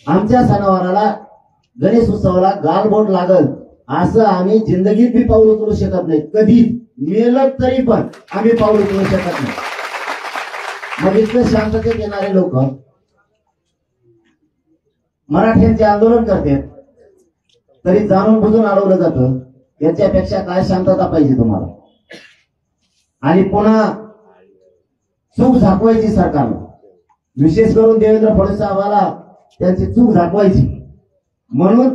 आमच्या सणावाराला, गणेश उत्सवाला गालबोट लागल असं आम्ही जिंदगीत बी पाऊल उचलू शकत नाही, कधी मेलं तरी पण आम्ही पाऊल उचलू शकत नाही. मग इतकं शांततेत येणारे लोक मराठ्यांचे आंदोलन करतात, तरी जाणून बुजून अडवलं जातं. याच्यापेक्षा काय शांतता पाहिजे तुम्हाला? आणि पुन्हा चूक झाकवायची सरकारला, विशेष करून देवेंद्र फडणवीस साहेबाला त्यांची चूक झाकवायची, म्हणून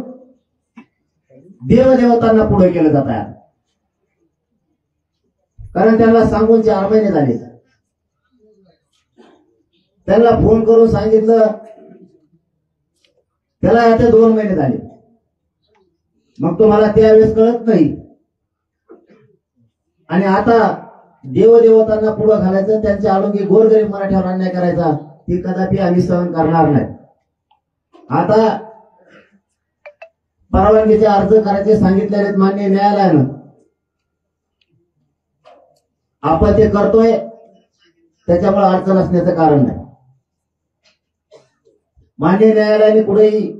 देवदेवतांना पुढे केलं जात आहे. कारण त्यांना सांगून 4 महिने झाले, त्यांना फोन करून सांगितलं, त्याला आता 2 महिने झाले. मग तुम्हाला त्यावेळेस कळत नाही, आणि आता देवदेवतांना पुढे घालायचं, त्यांच्या आडोगी गोरगरीब मराठ्यावर अन्याय करायचा, ती कदापि आम्ही सहन करणार नाही. आता परवानगीचे अर्ज करायचे सांगितलेले मान्य न्यायालयानं, आपण ते करतोय, त्याच्यामुळे अडचण असण्याचं कारण नाही. मान्य न्यायालयाने कुठेही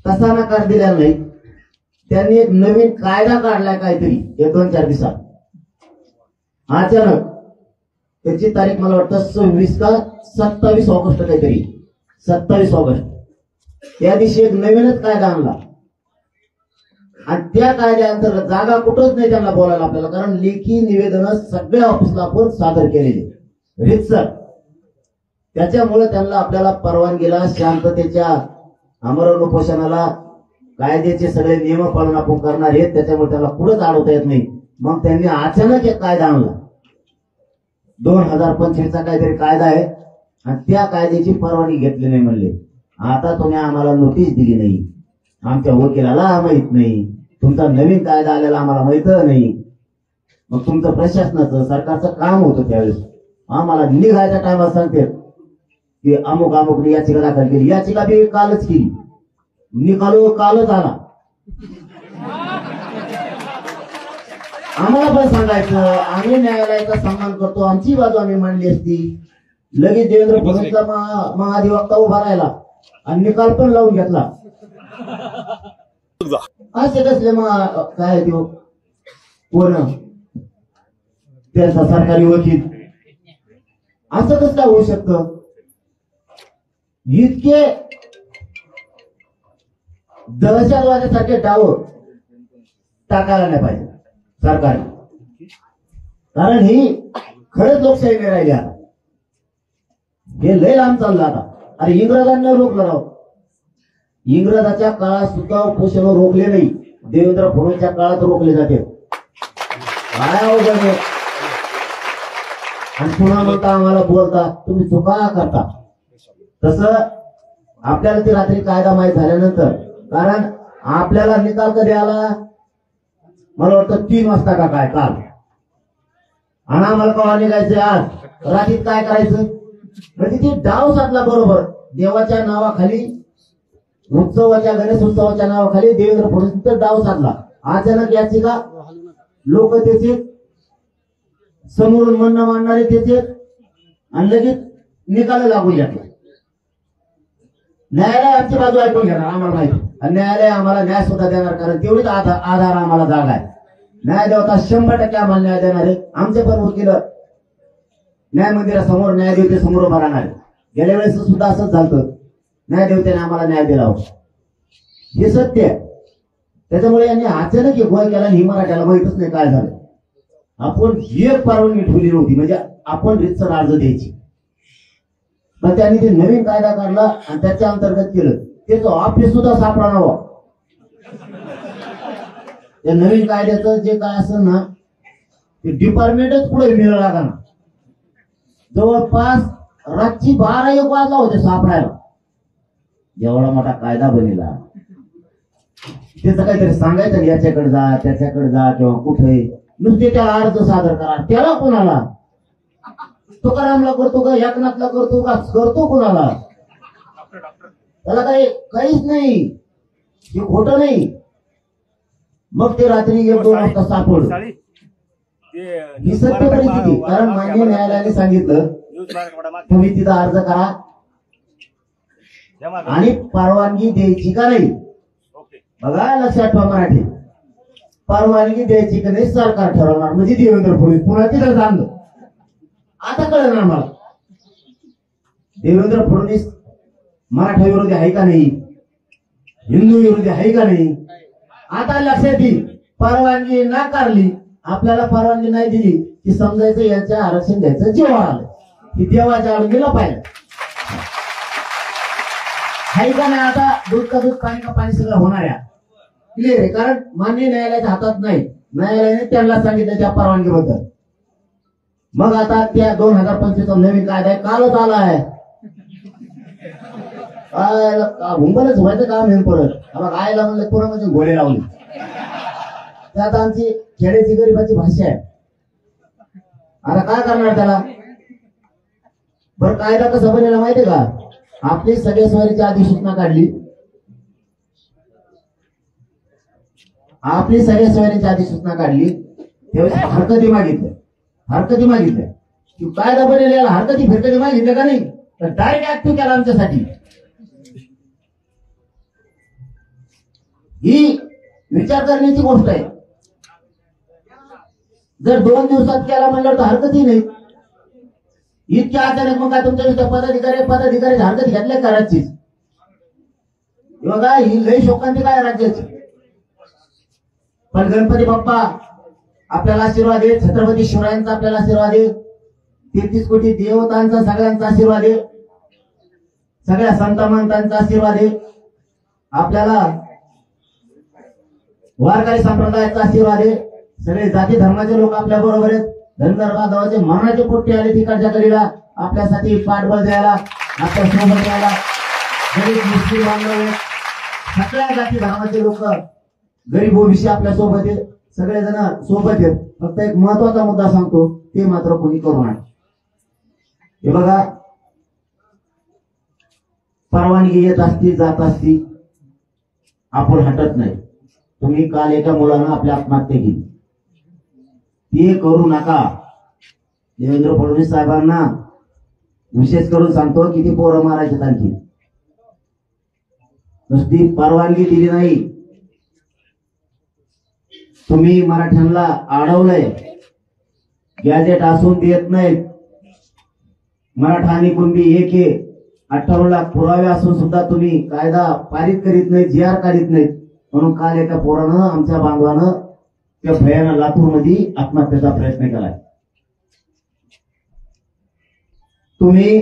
तसा नकार दिलेला नाही. त्यांनी एक नवीन कायदा काढलाय काहीतरी 1-2-4 दिवसात. अचानक त्याची तारीख मला वाटतं 26 का 27 ऑगस्ट काहीतरी, 27 ऑगस्ट, त्या दिवशी एक नवीनच कायदा आणला. आणि त्या कायद्याअंतर्गत जागा कुठंच नाही त्यांना बोलायला आपल्याला, कारण लेखी निवेदन सगळ्या ऑफिसला आपण सादर केलेले रितसर. त्याच्यामुळे त्यांना आपल्याला परवानगीला, शांततेच्या आमरण उपोषणाला, कायद्याचे सगळे नियम पाळून आपण करणार आहेत, त्याच्यामुळे त्याला पुढेच अडवता येत नाही. मग त्यांनी अचानक एक कायदा आणला, 2025चा काहीतरी कायदा आहे, आणि त्या कायद्याची परवानगी घेतली नाही. म्हणले आता तुम्ही आम्हाला नोटीस दिली नाही, आमच्या वकिलाला माहित नाही, तुमचा नवीन कायदा आलेला आम्हाला माहित नाही. मग तुमचं प्रशासनाचं, सरकारचं काम होतं त्यावेळेस, आम्हाला निघायच्या टायमाला सांगते की अमुक अमुक याचिका दाखल केली, याचिका बी कालच केली, निकाल कालच आला. आम्हाला पण सांगायचं, आम्ही न्यायालयाचा सन्मान करतो, आमची बाजू आम्ही मांडली असती. लगेच देवेंद्र फडणवीसचा महाधिवक्ता उभा राहिला आणि निकाल पण लावून घेतला. असे कसले काय देऊ कोण त्यांचा सरकारी वकील, असं कसं काय होऊ शकतं? इतके दहशतवादासारखे डाव टाकायला नाही पाहिजे सरकारने, कारण ही खरंच लोकशाही नाही राहिली. आता हे लय लांब चाललं. आता अरे इंग्रजांना रोखलं राव, इंग्रजाच्या काळात सुद्धा उपोषण रोखले नाही, देवेंद्र फडणवीसच्या काळात रोखले जाते. काय अवघड आहे. आणि पुन्हा म्हणता आम्हाला बोलता, तुम्ही चुका करता. तसं आपल्याला ती रात्री कायदा माहीत झाल्यानंतर, कारण आपल्याला निकाल कधी आला, मला वाटतं 3 वाजता का काय काल, आणि आम्हाला कवा निघायचं आज रात्रीत काय करायचं. म्हणजे ती डाव साधला बरोबर, देवाच्या नावाखाली, उत्सवाच्या, गणेश उत्सवाच्या नावाखाली देवेंद्र फडणवीस डाव साधला. अचानक याचिका लोक त्याचे समोरून म्हणणं मांडणारे त्याचे, आणि लगेच निकाल लागू घेतला. न्यायालय आमची बाजू ऐकून घेणार, आम्हाला माहिती, आणि न्यायालय आम्हाला न्याय सुद्धा देणार, कारण तेवढीच आधार आम्हाला जागा आहे. न्याय देवता 100% आम्हाला न्याय देणार आहे. आमचे पण वकील न्याय मंदिरासमोर, न्यायदेवतेसमोर उभा राहणार आहे. गेल्या वेळेस सुद्धा असंच झालं, न्यायदेवतेने आम्हाला न्याय दिला होता, हे सत्य आहे. त्याच्यामुळे यांनी अचानक एक गोळ केला, ही मराठ्याला माहितच नाही काय झालं. आपण एक परवानगी ठेवली नव्हती, म्हणजे आपण रितसर अर्ज द्यायची, पण त्यांनी ते नवीन कायदा काढला आणि त्याच्या अंतर्गत केलं. त्याचं ऑफिस सुद्धा सापडा नव्हा. त्या नवीन कायद्याचं जे काय असेल ना, ते डिपार्टमेंटच पुढे मिळू लागा ना. जवळपास रात्री 12-1 वाजला होते सापडायला. एवढा मोठा कायदा बनेला, त्याचं काहीतरी सांगायचं, याच्याकडे जा, त्याच्याकडे जा, किंवा कुठे नुसते त्याला अर्ज सादर करा. त्याला कोणाला? तुकारामला करतो का, एकनाथला करतो का, करतो कोणाला? त्याला काहीच नाही, हे खोटं नाही. मग ते रात्री 1-2 वाजता सापडलं. ही सत्य परिस्थिती. कारण मान्य न्यायालयाने सांगितलं तुम्ही तिथं अर्ज करा आणि परवानगी द्यायची का नाही. बघा लक्षात ठेवा मराठी, परवानगी द्यायची का नाही सरकार ठरवणार. म्हणजे देवेंद्र फडणवीस पुन्हा तिथं जाणलं. आता कळणार मला देवेंद्र फडणवीस मराठा विरोधी आहे का नाही, हिंदू विरोधी आहे का नाही. आता लक्षात येईल. परवानगी नाकारली, आपल्याला परवानगी नाही दिली की समजायचं यांच्या आरक्षण द्यायचं जेव्हा आलं की देवाच्या आड गेलं पाहिजे. आहे का नाही. आता दूध का दूध पाणी का पाणी सगळं होणार आहे. क्लिअर आहे. कारण मान्य न्यायालयाच्या हातात नाही, न्यायालयाने त्यांना सांगितलं त्या परवानगीबद्दल. मग आता त्या 2025 नवीन कायदा आहे, कालच आला आहे. हुंबलच व्हायचं काम हे परत आयला म्हणलं पुन्हा म्हणजे घोडे लावले. त्यात आमची खेड्याची गरीबाची भाषा आहे. आता काय करणार त्याला. बरं कायदा कसा बनेला माहितीये का. आपली सगळ्या स्वारीची अधिसूचना काढली, आपली सगळ्या स्वारीची अधिसूचना काढली त्यावेळेस हरकती मागितल्या की कायदा बनेल हरकती फिरकती मागितल्या का नाही, तर डायरेक्ट ऍक्टिव्ह केला आमच्यासाठी. ही विचार करण्याची गोष्ट आहे. जर 2 दिवसात केला म्हणलं तर हरकतही नाही. इतक्या अचानक मग काय तुमच्या पदाधिकारी हरकत घेतल्या करायचीच. बघा ही लई शोकांती काय राज्याची. पण गणपती बाप्पा आपल्याला आशीर्वाद दे, छत्रपती शिवरायांचा आपल्याला आशीर्वाद दे, 33 कोटी देवतांचा सगळ्यांचा आशीर्वाद दे, सगळ्या संत महंतांचा आशीर्वाद दे, आपल्याला वारकरी संप्रदायाचा आशीर्वाद आहे. सगळे जाती धर्माचे लोक आपल्या बरोबर आहेत. धनगर बांधवाचे मनाचे पोट्टे आले तिकडच्या कडेला आपल्यासाठी पाठबळ द्यायला, आपल्या सोबत द्यायला. गरीब मुस्लिम बांधव, सगळ्या जाती धर्माचे लोक, गरीब ओबीसी आपल्या सोबत आहेत, सगळेजण सोबत आहेत. फक्त एक महत्वाचा मुद्दा सांगतो, ते मात्र कोणी करू नये. हे बघा परवानगी येत असती जात असती, आपण हटत नाही. तुम्ही काल एका मुलानं आपल्या आत्महत्या केली, ते करू नका. देवेंद्र फडणवीस साहेबांना विशेष करून सांगतो किती पोरं मारायचे आणखी. नुसती परवानगी दिली नाही, तुम्ही मराठ्यांना अडवलंय, गॅजेट असून देत नाहीत. मराठा आणि कुणबी एक आहे, 58 लाख पुरावे असून सुद्धा तुम्ही कायदा पारित करीत नाहीत, GR काढीत नाहीत. म्हणून काल एका पोरानं आमच्या बांधवानं त्या भयानं लातूरमध्ये आत्महत्येचा प्रयत्न केलाय. तुम्ही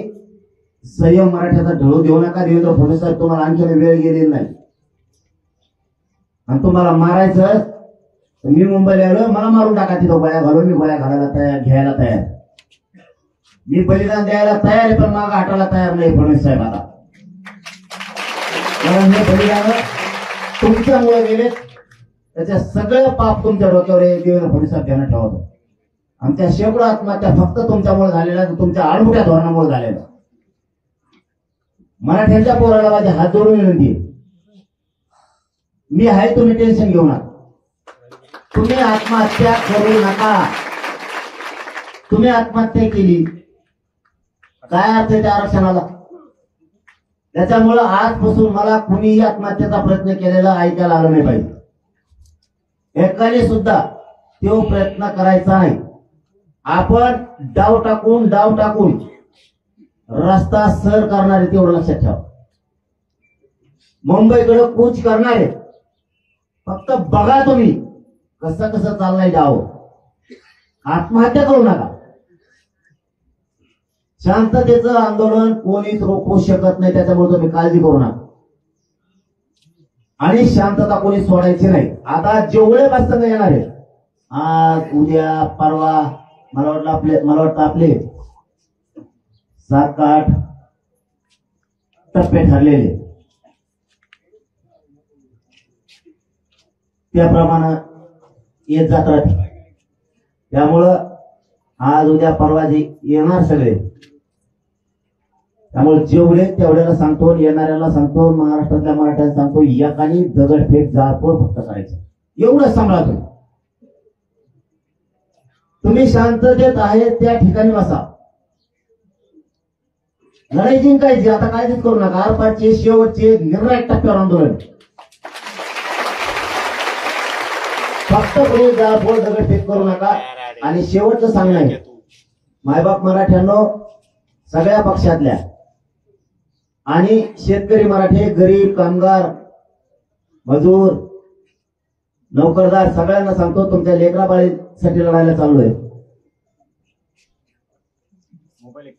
संयम मराठ्याचा ढळू देऊ नका. देवेंद्र फडणवीस साहेब तुम्हाला आणखी वेळ गेलेली नाही आणि तुम्हाला मारायचं. मी मुंबईला आलो, मला मारून टाका तिथं गोळ्या घालून. मी गोळ्या घालायला तयार, घ्यायला तयार, मी बलिदान द्यायला तयार आहे, पण मागं हटायला तयार नाही फडणवीस साहेब. आता कारण हे बलिदान तुमच्यामुळे गेले, त्याच्या सगळं पाप तुमच्या डोक्यावर देवेंद्र फडणवीस साहेब ध्यानात ठेवतो. आमच्या शेकडो आत्महत्या फक्त तुमच्यामुळे झालेल्या, तुमच्या आडमुठ्या धोरणामुळे झालेल्या. मराठ्यांच्या पोराला माझे हात जोडून विनंती, मी आहे, तुम्ही टेन्शन घेऊ नका. तुम्ही आत्महत्या करू नका. तुम्ही आत्महत्या केली काय अर्थ त्या आरक्षणाला. त्याच्यामुळं आजपासून मला कुणीही आत्महत्येचा प्रयत्न केलेला ऐकायला आलं नाही पाहिजे. एकाने सुद्धा तो प्रयत्न करायचा नाही. आपण डाव टाकून रस्ता सर करणारे तेवढं लक्षात ठेवा. मुंबईकडे कूच करणारे फक्त बघा तुम्ही कसं कसं चाललंय डाव. आत्महत्या करू नका. शांततेचं आंदोलन कोणीच रोखू शकत नाही, त्याच्यामुळे तुम्ही काळजी करू नका. आणि शांतता कोणी सोडायची नाही. आता जेवढे प्रसंग येणार आहे आज उद्या परवा, मला वाटतं आपले 7 का 8 टप्पे ठरलेले, त्याप्रमाणे येत जात राहते. त्यामुळं आज उद्या परवा जे येणार सगळे त्यामुळे जेवढे तेवढ्याला सांगतो, येणाऱ्याला सांगतो, महाराष्ट्रातल्या मराठ्यांना सांगतो, एकाने दगडफेक जाळपोळ फक्त करायचं, एवढंच सांभाळा तुम्ही. तुम्ही शांततेत आहे त्या ठिकाणी बसा. लढाई जिंकायची, आता कायच करू नका. आरपारचे शेवटचे निर्णायक टप्प्यावर आंदोलन. फक्त कोणी जाळपोळ दगडफेक करू नका. आणि शेवटचं सांगणं आहे, मायबाप मराठ्यांनो, सगळ्या पक्षातल्या आणि शेतकरी मराठे, गरीब, कामगार, मजूर, नोकरदार सगळ्यांना सांगतो, तुमच्या लेकराबाळीसाठी लढायला चाललोय.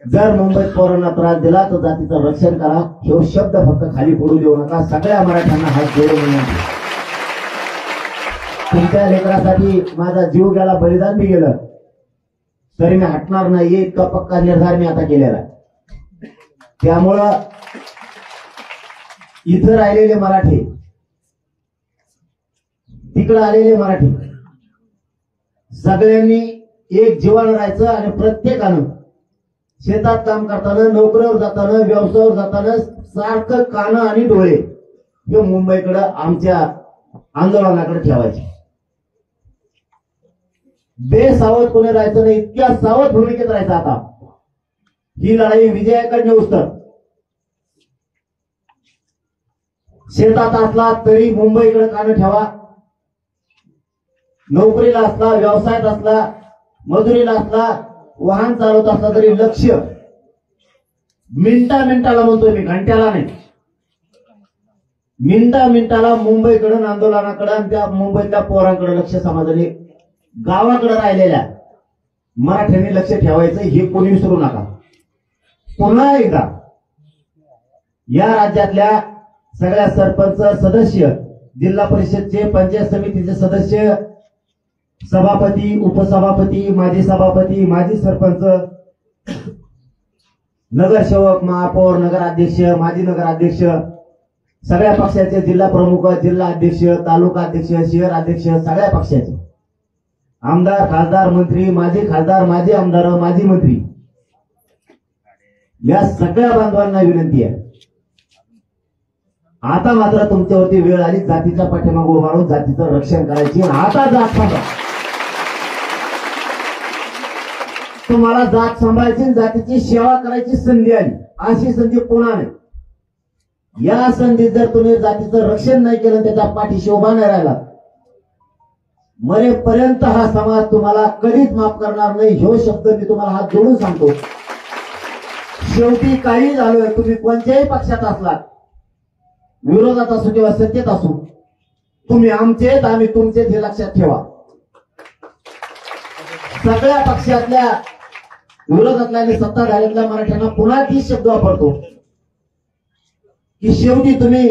जर मुंबईत पोरांना त्रास दिला तर जातीचं रक्षण करा. हे शब्द फक्त खाली पडू देऊ नका. सगळ्या मराठ्यांना हात जोडून विनंती. तुमच्या लेकरासाठी माझा जीव गेला, बलिदान बी गेलं, तरी मी हटणार नाही, इतका पक्का निर्धार मी आता केलेला आहे. त्यामुळं इथं राहिलेले मराठी, तिकडे आलेले मराठी, सगळ्यांनी एक जीवानं राहायचं. आणि प्रत्येकानं शेतात काम करताना, नोकरीवर जाताना, व्यवसायावर जाताना सारखं कानं आणि डोळे हे मुंबईकडे, आमच्या आंदोलनाकडे ठेवायचे. बेसावध कोणी राहायचं नाही, इतक्या सावध भूमिकेत राहायचं. आता ही लढाई विजयाकडे नेऊस तर, शेतात असला तरी मुंबईकडे कानं ठेवा, नोकरीला असला, व्यवसायात असला, मजुरीला असला, वाहन चालवत असला तरी लक्ष मिनिटाला म्हणतोय मी, घंट्याला नाही, मिनिटाला मुंबईकडे, आंदोलनाकडे आणि त्या मुंबईतल्या पोरांकडे लक्ष समाजाने, गावाकडे राहिलेल्या मराठ्यांनी लक्ष ठेवायचं, हे कोणी विसरू नका. पुन्हा एकदा या राज्यातल्या सगळ्या सरपंच, सदस्य, जिल्हा परिषदचे, पंचायत समितीचे सदस्य, सभापती, उपसभापती, माजी सभापती, माजी सरपंच, नगरसेवक, महापौर, नगराध्यक्ष, माजी नगराध्यक्ष, सगळ्या पक्षाचे जिल्हा प्रमुख, जिल्हा अध्यक्ष, तालुका अध्यक्ष, शहर अध्यक्ष, सगळ्या पक्षाचे आमदार, खासदार, मंत्री, माजी खासदार, माजी आमदार, माजी मंत्री, या सगळ्या बांधवांना विनंती आहे, आता मात्र तुमच्यावरती वेळ आली जातीच्या पाठीमागे उभा राहून जातीचं रक्षण करायची. आता जात सांगा, तुम्हाला जात सांभाळायची, जातीची सेवा करायची संधी आली. अशी संधी पुन्हा नाही. या संधीत जर तुम्ही जातीचं रक्षण नाही केलं, त्याच्या पाठीशी उभा नाही राहिला, मरेपर्यंत हा समाज तुम्हाला कधीच माफ करणार नाही. ह्यो शब्द मी तुम्हाला हात जोडून सांगतो. शेवटी काही झालं, तुम्ही कोणत्याही पक्षात असलात, विरोधात असू किंवा सत्तेत असू, तुम्ही आमचेत, आम्ही तुमचेत, हे लक्षात ठेवा. सगळ्या पक्षातल्या, विरोधातल्या आणि सत्ताधाऱ्यातल्या मराठ्यांना पुन्हा तीच शब्द वापरतो की शेवटी तुम्ही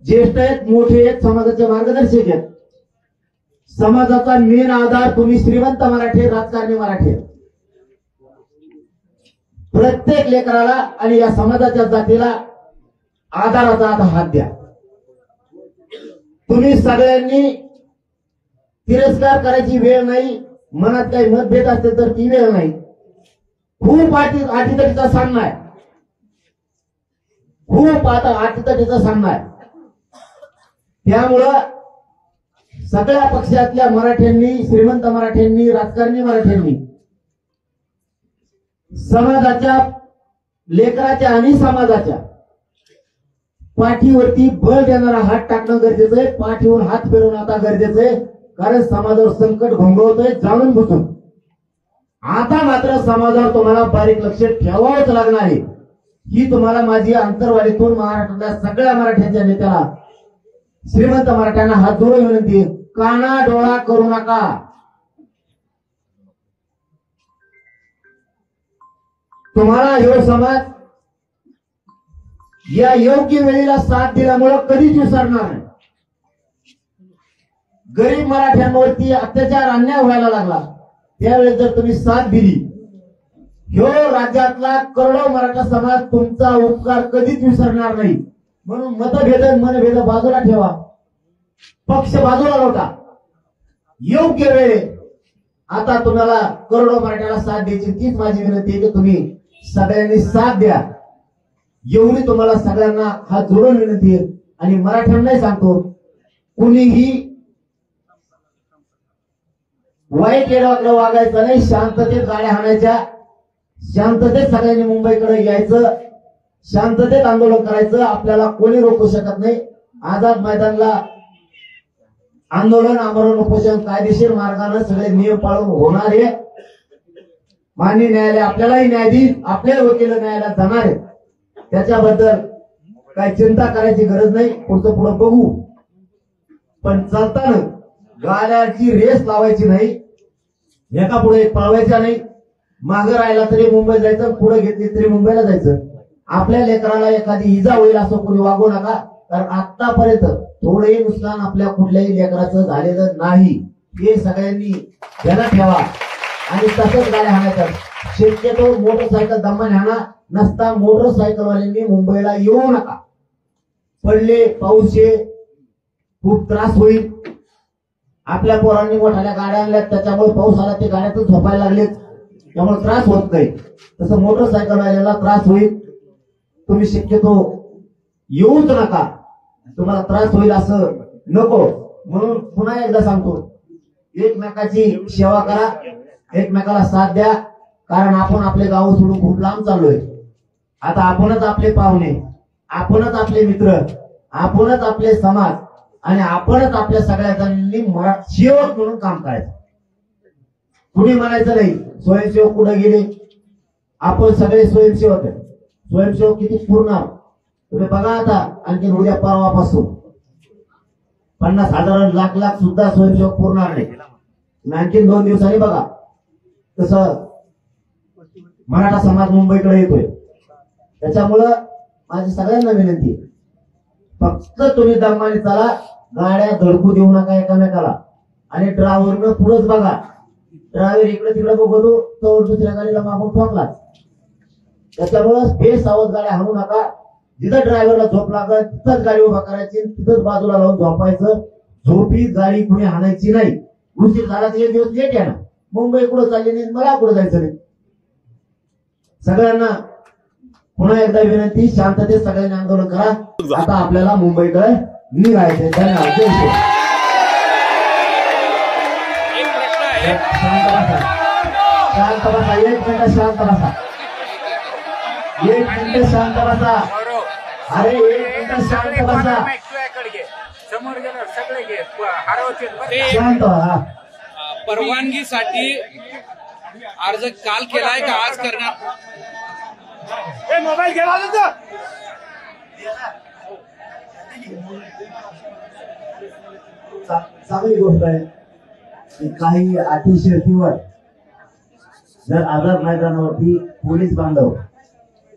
ज्येष्ठ आहेत, मोठे आहेत, समाजाचे मार्गदर्शक आहेत. समाजाचा मेन आधार तुम्ही श्रीमंत मराठी, राजकारणी मराठी. प्रत्येक लेकराला आणि या समाजाच्या जातीला आधाराचा आता हात द्या. तुम्ही सगळ्यांनी तिरस्कार करायची वेळ नाही. मनात काही मतभेद असतील तर ती वेळ नाही. खूप अटीतटीचा सामना आहे, खूप आता अटीतटीचा सामना आहे. त्यामुळं सगळ्या पक्षातल्या मराठ्यांनी, श्रीमंत मराठ्यांनी, राजकारणी मराठ्यांनी समाजाच्या, लेकराच्या आणि समाजाच्या पाठीवरती बळ देणारा हात टाकणं गरजेचं आहे. पाठीवर हात फिरवणं आता गरजेचं आहे, कारण समाजावर संकट घोंगवतोय जाणून बुजून. आता मात्र समाजावर तुम्हाला बारीक लक्ष ठेवावंच लागणार आहे. ही तुम्हाला माझी अंतरवालीतून महाराष्ट्रातल्या सगळ्या मराठ्यांच्या नेत्याला, श्रीमंत मराठ्यांना हात जोडून विनंती आहे, काना डोळा करू नका. तुम्हाला हे समाज या योग्य वेळेला साथ दिल्यामुळे कधीच विसरणार नाही. गरीब मराठ्यांवरती अत्याचार, अन्याय व्हायला लागला, त्यावेळेस जर तुम्ही साथ दिली, ह्यो राज्यातला करोडो मराठा समाज तुमचा उपकार कधीच विसरणार नाही. म्हणून मतभेद, मनभेद बाजूला ठेवा, पक्ष बाजूला लोटा. योग्य वेळे आता तुम्हाला करोडो मराठ्याला साथ द्यायची, तीच माझी विनंती आहे की तुम्ही सगळ्यांनी साथ द्या. एवढी तुम्हाला सगळ्यांना हात जोडून विनंती आहे. आणि मराठ्यांनाही सांगतो, कुणीही वाईट येडवाकडे वागायचं नाही, शांततेत गाड्या हाणायच्या, शांततेत सगळ्यांनी मुंबईकडे यायचं, शांततेत आंदोलन करायचं. आपल्याला कोणी रोखू शकत नाही. आझाद मैदानला आंदोलन, आमरण उपोषण कायदेशीर मार्गाने सगळे नियम पाळून होणार आहे. माननीय न्यायालय आपल्यालाही न्याय देईल, आपले वकील न्यायालयात जाणार आहे. त्याच्याबद्दल काही चिंता करायची गरज नाही. पुढचं पुढं बघू. पण चालताना गाड्याची रेस लावायची नाही, एका पुढे एक पळवायचा नाही. मागे राहिला तरी मुंबई जायचं, पुढे घेतली तरी मुंबईला जायचं. आपल्या लेकराला एखादी इजा होईल असं कोणी वागू नका. कारण आतापर्यंत थोडंही नुकसान आपल्या कुठल्याही लेकराचं झालेलं नाही. हे सगळ्यांनी ध्यानात ठेवा. आणि तसंच गाड्या हाणायच्या. शक्यतो मोटरसायकल दमाने हाणा, नसता मोटरसायकलवाल्यांनी मुंबईला येऊ नका. पडले, पाऊस आहे, खूप त्रास होईल. आपल्या पोरांनी मोठ्या गाड्या आणल्यात, त्याच्यामुळे पाऊस आला ते गाड्यातच झोपायला लागलेत, त्यामुळे त्रास होत नाही. तसं मोटरसायकलवाल्याला त्रास होईल. तुम्ही शक्यतो येऊच नका, तुम्हाला त्रास होईल असं नको. म्हणून पुन्हा एकदा सांगतो, एकमेकाची सेवा करा, एकमेकाला साथ द्या. कारण आपण आपले गाव सोडून खूप लांब चाललोय. आता आपणच आपले पाहुणे, आपणच आपले मित्र, आपणच आपले समाज आणि आपणच आपल्या सगळ्या जणांनी सेवक म्हणून काम करायचं. कुणी म्हणायचं नाही स्वयंसेवक कुठे गेले. आपण सगळे स्वयंसेवक आहे. स्वयंसेवक किती पुरणार तुम्ही बघा. आता आणखी उद्या परवापासून 50,000 लाख सुद्धा स्वयंसेवक पुरणार नाही. आणखीन 2 दिवसांनी बघा तसं मराठा समाज मुंबईकडे येतोय. त्याच्यामुळं माझी सगळ्यांना विनंती आहे, फक्त तुम्ही दमाने चला, गाड्या धडकू देऊ नका एकामेकाला. आणि ड्रायव्हरनं पुढेच बघा. ड्रायव्हर इकडे तिकडे बघतो तर दुसऱ्या गाडीला मागून ठोकला. त्याच्यामुळं बेसावध गाड्या हाणू नका. जिथं ड्रायव्हरला झोप लागत तिथंच गाडी उभा करायची, तिथंच बाजूला लावून झोपायचं. झोपीत गाडी कुणी हाणायची नाही. उशीर झाला तर 1 दिवस लेट या ना. मुंबई कुठं चालली नाही, मला कुठं जायचं नाही. सगळ्यांना पुन्हा एकदा विनंती, शांततेत सगळ्यांनी आंदोलन करा. आता आपल्याला मुंबईकडे निघायचे. धन्यवाद. जय श्री. एक प्रश्न आहे. शांत बसा, शांत बसा. 1 मिनिट शांत बसा. 1 मिनिट शांत बसा. अरे 1 मिनिट शांत बसा. समोर गेलं सगळे घे हरवतील. ते शांत व्हा. परवानगीसाठी अर्ज काल केलाय का आज करणार? मोबाईल गेला होता. चांगली गोष्ट आहे की काही अटी शर्तीवर जर आझाद मैदानावरती पोलीस बांधव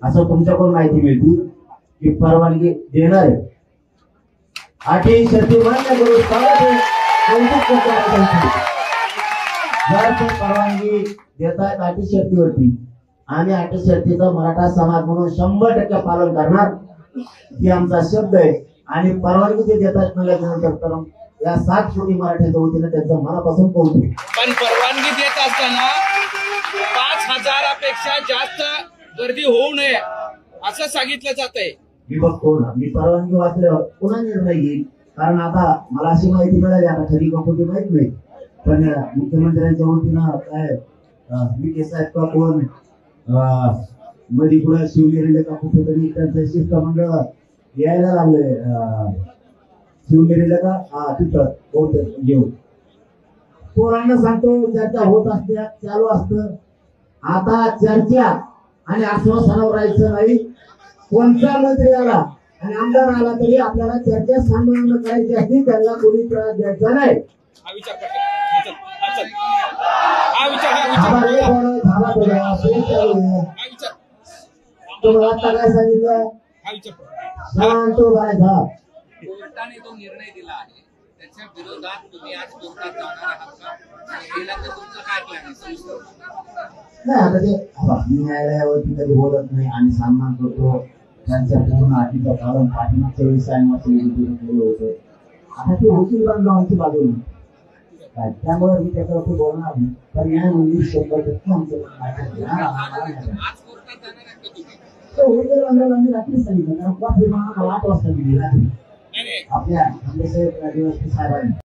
असं तुमच्याकडून माहिती मिळते की परवानगी देणार आहे. अटी शर्ती मान्य करून जर ते परवानगी देतात अटी शर्तीवरती, आणि अटी शर्तीचं मराठा समाज म्हणून 100% पालन करणार, ही आमचा शब्द आहे. आणि परवानगी ते देतात म्हणल्यानंतर या 7 कोटी मराठ्यांच्या वतीनं त्यांचं मनापासून कौतुक. पण परवानगी देत असताना 5,000पेक्षा जास्त गर्दी होऊ नये असं सांगितलं जात आहे. मी बघतो ना, मी परवानगी वाचल्यावर पुन्हा निर्णय घेईल. कारण आता मला अशी माहिती मिळाली, आता खरी कंपनी माहित नाही, पण मुख्यमंत्र्यांच्या वतीनं काय विखे साहेब का कोण मध्ये पुढे शिवनेरीला का कुठेतरी त्यांचं शिष्टमंडळ यायला लागले. शिवनेरीला का तिथं बहुतेक घेऊन पोरांना सांगतो चर्चा होत असते, चालू असतं. आता चर्चा आणि आश्वासनावर राहायचं नाही. कोणता मंत्री आला आणि आमदार आला तरी आपल्याला चर्चा सन्मानानं करायची असते, त्यांना कोणी त्रास द्यायचा नाही. हा विचार करते. हा विचार तुम्हाला आता काय सांगितलं, शांत उभारायचा. कोर्टाने जो निर्णय दिला आहे त्याच्या विरोधात तुम्ही आज कोर्टात जाणार आहात का? आणि गेला तर तुमचं काय प्लॅन आहे? नाही, आता ते मी न्यायालयावरती कधी बोलत नाही आणि सन्मान करतो त्यांच्या पूर्ण अटीचं कारण पाठीमागच्या वेळेस केलं होतं. आता ते वकील बनलं आमची बाजूने, त्यामुळे मी त्याच्यावरती बोलणार नाही. पण न्याय म्हणजे 100% आमचं आज कोर्टात जाणार आहात का तुम्ही? तो होईल आंदोलन रात्री सांगितलं कारण 5 विमान 8 वाजता दिली रात्री नाही, नाही. आपल्या खांदेसाहेब आदिवासी साहेबांनी